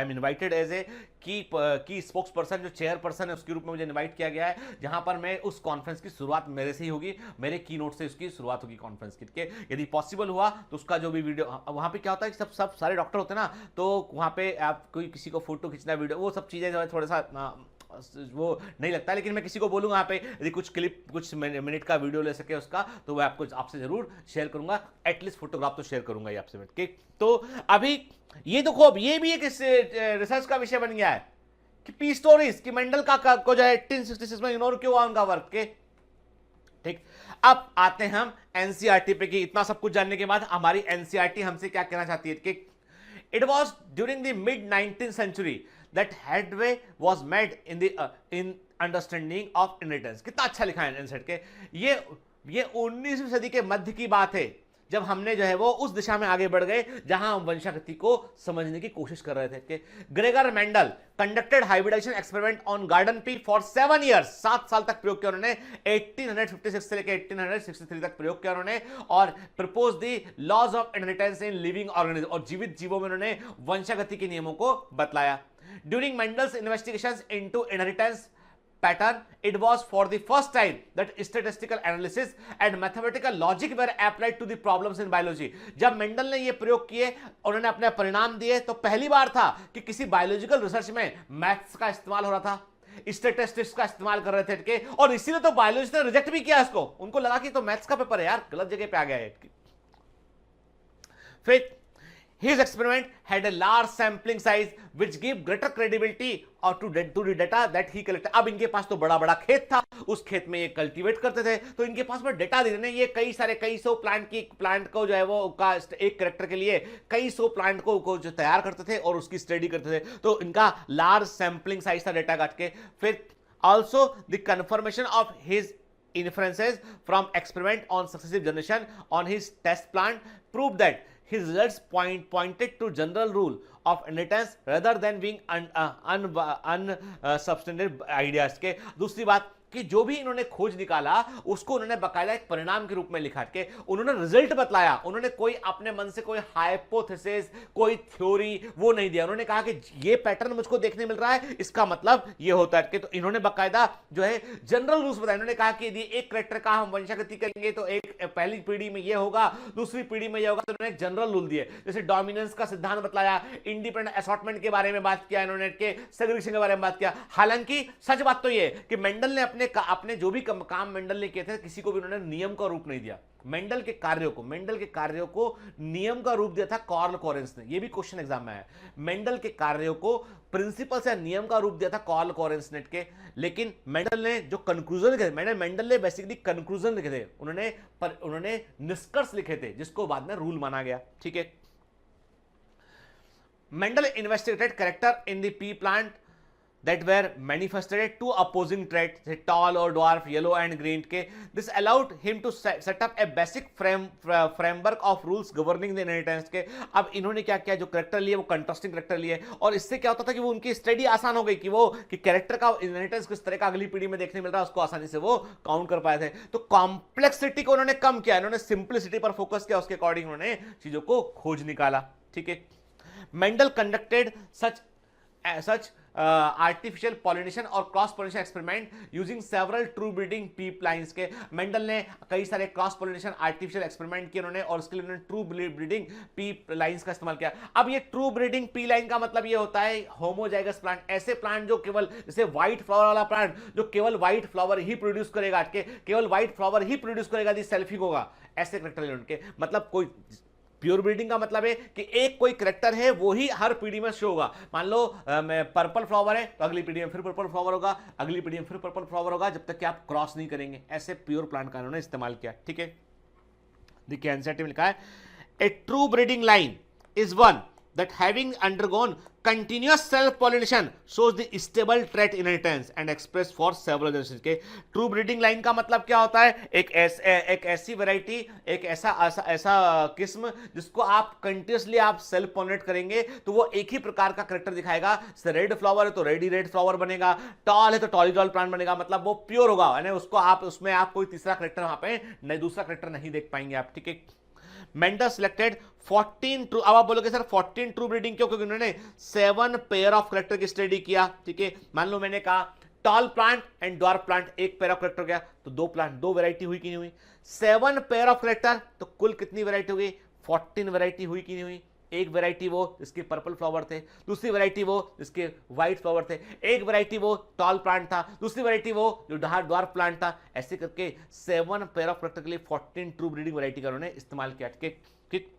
am invited as a key spokes person, जो चेयर पर्सन है उसके रूप में मुझे इन्वाइट किया गया है, जहां पर मैं उस कॉन्फ्रेंस की शुरुआत मेरे से ही होगी, मेरे की नोट से उसकी शुरुआत होगी कॉन्फ्रेंस की। यदि पॉसिबल हुआ तो उसका जो भी वीडियो, वहां पे क्या होता है कि सब सारे डॉक्टर होते हैं ना, तो वहां पे आप कोई किसी को फोटो खींचना, वीडियो, वो सब चीजें जो है थोड़ा सा वो नहीं लगता, लेकिन मैं किसी को बोलूंगा यहाँ पे यदि कुछ क्लिप, कुछ मिनट का वीडियो ले सके उसका, तो मैं आपसे जरूर शेयर करूंगा, एटलीस्ट फोटोग्राफ तो शेयर करूंगा ये आपसे मिलके। तो अभी ये देखो, अब ये भी एक रिसर्च का विषय बन गया है कि पी स्टोरीज की मेंडल को जो है 1866 में इग्नोर क्यों हुआ उनका वर्क के। ठीक, अब आते हैं हम एनसीईआरटी पे कि इतना सब कुछ जानने के बाद हमारी एनसीईआरटी हमसे क्या कहना चाहती है कि it was during the mid 19th century that headway was made in understanding of inheritance। कितना अच्छा लिखा है एनसेट के। ये 19वीं सदी के मध्य की बात है, जब हमने जो है वो उस दिशा में आगे बढ़ गए जहां हम वंशागति को समझने की कोशिश कर रहे थे कि Gregor Mendel conducted hybridization experiment on garden pea for 7 years, 7 साल तक प्रयोग किया उन्होंने। 1856 से लेकर 1863 तक प्रयोग किया उन्होंने, और propose the laws of inheritance in living organism, और जीवित जीवों में उन्होंने वंशागति के नियमों को बतलाया। During Mendel's investigations into inheritance pattern, it was for the first time that statistical analysis and mathematical logic were applied to the problems in biology। जब मेंडल ने ये प्रयोग किए, उन्होंने अपने परिणाम दिए, तो पहली बार था कि किसी बायोलॉजिकल रिसर्च में मैथ्स का इस्तेमाल हो रहा था, स्टैटिस्टिक्स का इस्तेमाल कर रहे थे और इसीलिए तो बायोलॉजिस्ट ने रिजेक्ट भी किया इसको। उनको लगा कि तो मैथ्स का पेपर है यार, गलत जगह पे आ गया है। फिर his experiment had a large sampling size which gave greater credibility or to the data that he collected। अब इनके पास तो बड़ा बड़ा खेत था, उस खेत में ये कल्टीवेट करते थे, तो इनके पास में डेटा दे रहे हैं, ये कई सौ प्लांट को जो है वो का एक कैरेक्टर के लिए कई सौ प्लांट को जो तैयार करते थे और उसकी स्टडी करते थे, तो इनका लार्ज सैम्पलिंग साइज था डेटा काट के। फिर also the confirmation of his inferences from experiment on successive generation on his test plant proved that his results pointed to general rule of inheritance rather than being unsubstantiated ideas के। दूसरी बात कि जो भी इन्होंने खोज निकाला उसको उन्होंने बाकायदा एक परिणाम के रूप में लिखा के उन्होंने रिजल्ट बतलाया। उन्होंने कोई अपने मन से कोई हाइपोथेसिस, कोई थ्योरी वो नहीं दिया। उन्होंने कहा कि ये पैटर्न मुझको देखने मिल रहा है, इसका मतलब ये होता है कि, तो इन्होंने बाकायदा जो है जनरल रूल्स बताए। इन्होंने कहा कि यदि एक कैरेक्टर का हम वंशागति करेंगे तो एक पहली पीढ़ी में ये होगा, दूसरी पीढ़ी में ये होगा। तो उन्होंने जनरल रूल दिए, जैसे डोमिनेंस का सिद्धांत बतलाया, इंडिपेंडेंट असॉर्टमेंट के बारे में बात किया, इन्होंने के सेग्रीगेशन के बारे में बात किया। हालांकि सच बात तो ये कि मेंडल ने अपने जो भी काम मेंडल ने किए थे, किसी को भी उन्होंने नियम का रूप नहीं दिया। मेंडल के कार्यों को नियम का रूप दिया था कार्ल कोरेंस ने। यह भी क्वेश्चन एग्जाम में है। मेंडल के कार्यों को प्रिंसिपल्स या नियम का रूप दिया था कार्ल कोरेंस ने के, लेकिन मेंडल ने जो कंक्लूजन लिखे थे, मेंडल ने बेसिकली कंक्लूजन लिखे थे, उन्होंने निष्कर्ष लिखे थे जिसको बाद में रूल माना गया। ठीक है। Mendel investigated character in the P plant that were manifested two opposing traits, say tall or dwarf, yellow and green के. This allowed him to set up a basic framework of rules governing the inheritance के. अब इन्होंने क्या किया, जो character लिए वो contrasting character लिए, और इससे क्या होता था कि वो उनकी स्टडी आसान हो गई कि कैरेक्टर का इनहेरिटेंस किस तरह का अगली पीढ़ी में देखने मिल रहा है, उसको आसानी से वो काउंट कर पाए थे। तो कॉम्प्लेक्सिटी को उन्होंने कम किया, इन्होंने सिंप्लिसिटी पर फोकस किया, उसके अकॉर्डिंग उन्होंने चीजों को खोज निकाला। ठीक है। Mendel conducted such artificial pollination और cross pollination experiment using several true breeding pea lines के। मेंडल ने कई सारे क्रॉस पॉलिनेशन आर्टिफिशियल एक्सपेरिमेंट किए उन्होंने, और उसके लिए उन्होंने ट्रू ब्रीडिंग पी लाइन्स का इस्तेमाल किया। अब ये ट्रू ब्रीडिंग पी लाइन का मतलब ये होता है होमोजाइगस प्लांट, ऐसे प्लांट जो केवल, जैसे व्हाइट फ्लावर वाला प्लांट जो केवल व्हाइट फ्लावर ही प्रोड्यूस करेगा, केवल व्हाइट फ्लावर ही प्रोड्यूस करेगा, यदि सेल्फिक होगा, ऐसे करेक्टर उनके। मतलब कोई प्योर ब्रीडिंग का मतलब है कि एक कोई करेक्टर है वो ही हर पीढ़ी में शो होगा। मान लो पर्पल फ्लावर है तो अगली पीढ़ी में फिर पर्पल फ्लावर होगा, अगली पीढ़ी में फिर पर्पल फ्लावर होगा, जब तक कि आप क्रॉस नहीं करेंगे। ऐसे प्योर प्लांट का उन्होंने इस्तेमाल किया। ठीक है। देखिए एनसीईआरटी में लिखा है, a true breeding line is one that having undergone continuous self pollination shows the stable trait inheritance and expressed for several generations के। ट्रू ब्रीडिंग लाइन का मतलब क्या होता है, एक ऐसी वैरायटी, एक ऐसा किस्म जिसको आप कंटिन्यूसली आप सेल्फ पॉलिनेट करेंगे तो वो एक ही प्रकार का करेक्टर दिखाएगा। रेड फ्लावर है तो रेड फ्लावर बनेगा, टॉल है तो टॉलीडॉल प्लांट बनेगा, मतलब वो प्योर होगा, यानी उसमें आप कोई तीसरा करेक्टर वहां पे दूसरा करेक्टर नहीं देख पाएंगे आप। ठीक है। मेंडल सिलेक्टेड 14 ट्रू, अब आप बोलोगे सर 14 ट्रू ब्रीडिंग क्यों, क्योंकि उन्होंने 7 पेयर ऑफ करेक्टर की स्टडी किया। ठीक है। मान लो मैंने कहा tall plant and dwarf plant, एक पेयर ऑफ करेक्टर गया तो दो वैरायटी हुई कि नहीं हुई। 7 पेयर ऑफ करेक्टर तो कुल कितनी वैरायटी हो गई, 14 वैरायटी हुई कि नहीं हुई। एक वैरायटी वो जिसके पर्पल फ्लावर थे, दूसरी वैरायटी वो जिसके व्हाइट फ्लावर थे, एक वैरायटी वो टॉल प्लांट था, दूसरी वैरायटी वो जो ड्वार्फ प्लांट था। ऐसे करके 7 पेयर ऑफ करेक्टर के लिए 14 ट्रू ब्रीडिंग वैरायटी का उन्होंने इस्तेमाल किया। ठीक,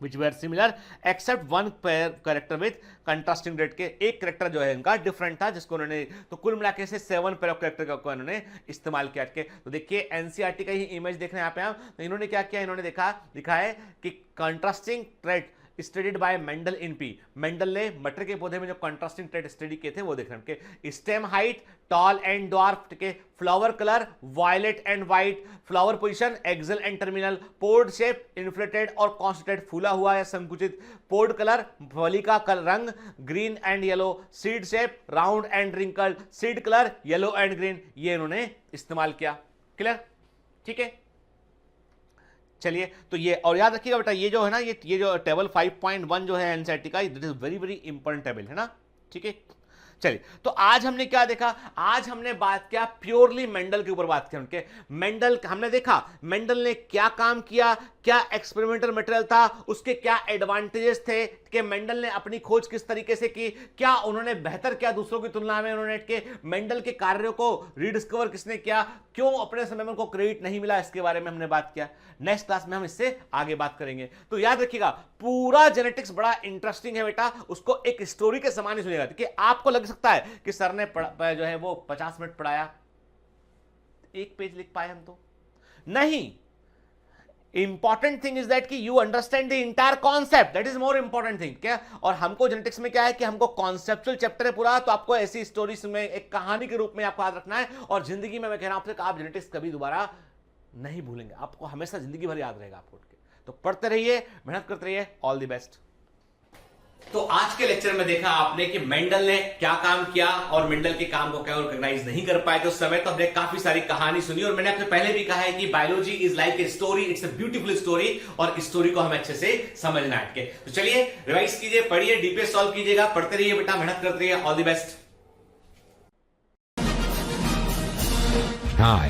which were similar except one pair character with contrasting trait के, एक करेक्टर जो है इनका डिफरेंट था जिसको उन्होंने, तो कुल मिलाकर से 7 पेयर ऑफ करेक्टर को उन्होंने इस्तेमाल किया। तो देखिए एनसीईआरटी का ही इमेज देख रहे हैं यहाँ पे आप, तो इन्होंने क्या किया, इन्होंने दिखा है कि contrasting trait studied by Mendel in P. Mendel ने मटर के पौधे में जो कंट्रास्टिंग ट्रेट स्टडी किए थे वो देख रहे हैं। Stem height tall and dwarf के, flower colour violet and white, flower position axial and terminal, pod shape inflated और कॉन्सेंट्रेट फूला हुआ या संकुचित, पोर्ड कलर फली का रंग green and yellow, seed shape round and wrinkle, seed colour yellow and green, ये इन्होंने इस्तेमाल किया। क्लियर। ठीक है। चलिए तो ये, और याद रखिएगा बेटा ये जो है ना, ये जो टेबल 5.1 जो है एनसीईआरटी का, this is very very important table है ना। ठीक है। चलिए तो आज हमने क्या देखा, आज हमने बात किया प्योरली मेंडल के ऊपर बात किया। उनके मेंडल हमने देखा मेंडल ने क्या काम किया, क्या एक्सपेरिमेंटल मटेरियल था, उसके क्या एडवांटेजेस थे, कि मेंडल ने अपनी खोज किस तरीके से की, क्या उन्होंने बेहतर किया दूसरों की तुलना में, उन्होंने के मेंडल के कार्यों को रिडिस्कवर किसने किया, क्यों अपने समय में उनको क्रेडिट नहीं मिला, इसके बारे में हमने बात किया। नेक्स्ट क्लास में हम इससे आगे बात करेंगे। तो याद रखिएगा पूरा जेनेटिक्स बड़ा इंटरेस्टिंग है बेटा, उसको एक स्टोरी के समान ही सुनेगा। कि आपको लग सकता है कि सर ने जो है वो 50 मिनट पढ़ाया, एक पेज लिख पाए हम, तो नहीं। इंपॉर्टेंट थिंग इज दैट कि you understand the entire concept, that is more important thing. क्या, और हमको जेनेटिक्स में क्या है कि हमको कॉन्सेप्चुअल चैप्टर है पूरा, तो आपको ऐसी स्टोरीज में एक कहानी के रूप में आपको याद रखना है। और जिंदगी में मैं कह रहा हूं आपसे, आप जेनेटिक्स कभी दोबारा नहीं भूलेंगे, आपको हमेशा जिंदगी भर याद रहेगा आपको। तो पढ़ते रहिए, मेहनत करते रहिए। All the best. तो आज के लेक्चर में देखा आपने कि मेंडल ने क्या काम किया और मेंडल के काम को क्या रिकॉग्नाइज नहीं कर पाए तो उस समय तो हमने काफी सारी कहानी सुनी और मैंने आपसे पहले भी कहा है कि biology is like a story, it's a beautiful story और इस स्टोरी को हमें अच्छे से समझना है। तो चलिए रिवाइज कीजिए, पढ़िए, डीपीएस सॉल्व कीजिएगा, पढ़ते रहिए बेटा, मेहनत करते रहिए। All the best. Hi.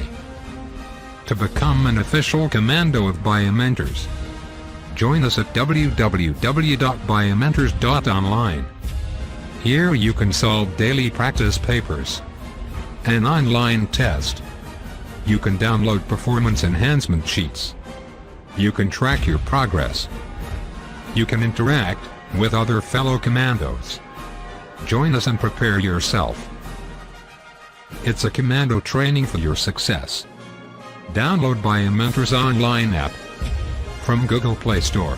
To become an official commando of Biomentors, join us at www.biomentors.online. Here you can solve daily practice papers, an online test. You can download performance enhancement sheets. You can track your progress. You can interact with other fellow commandos. Join us and prepare yourself. It's a commando training for your success. Download Biomentors online app from Google Play Store.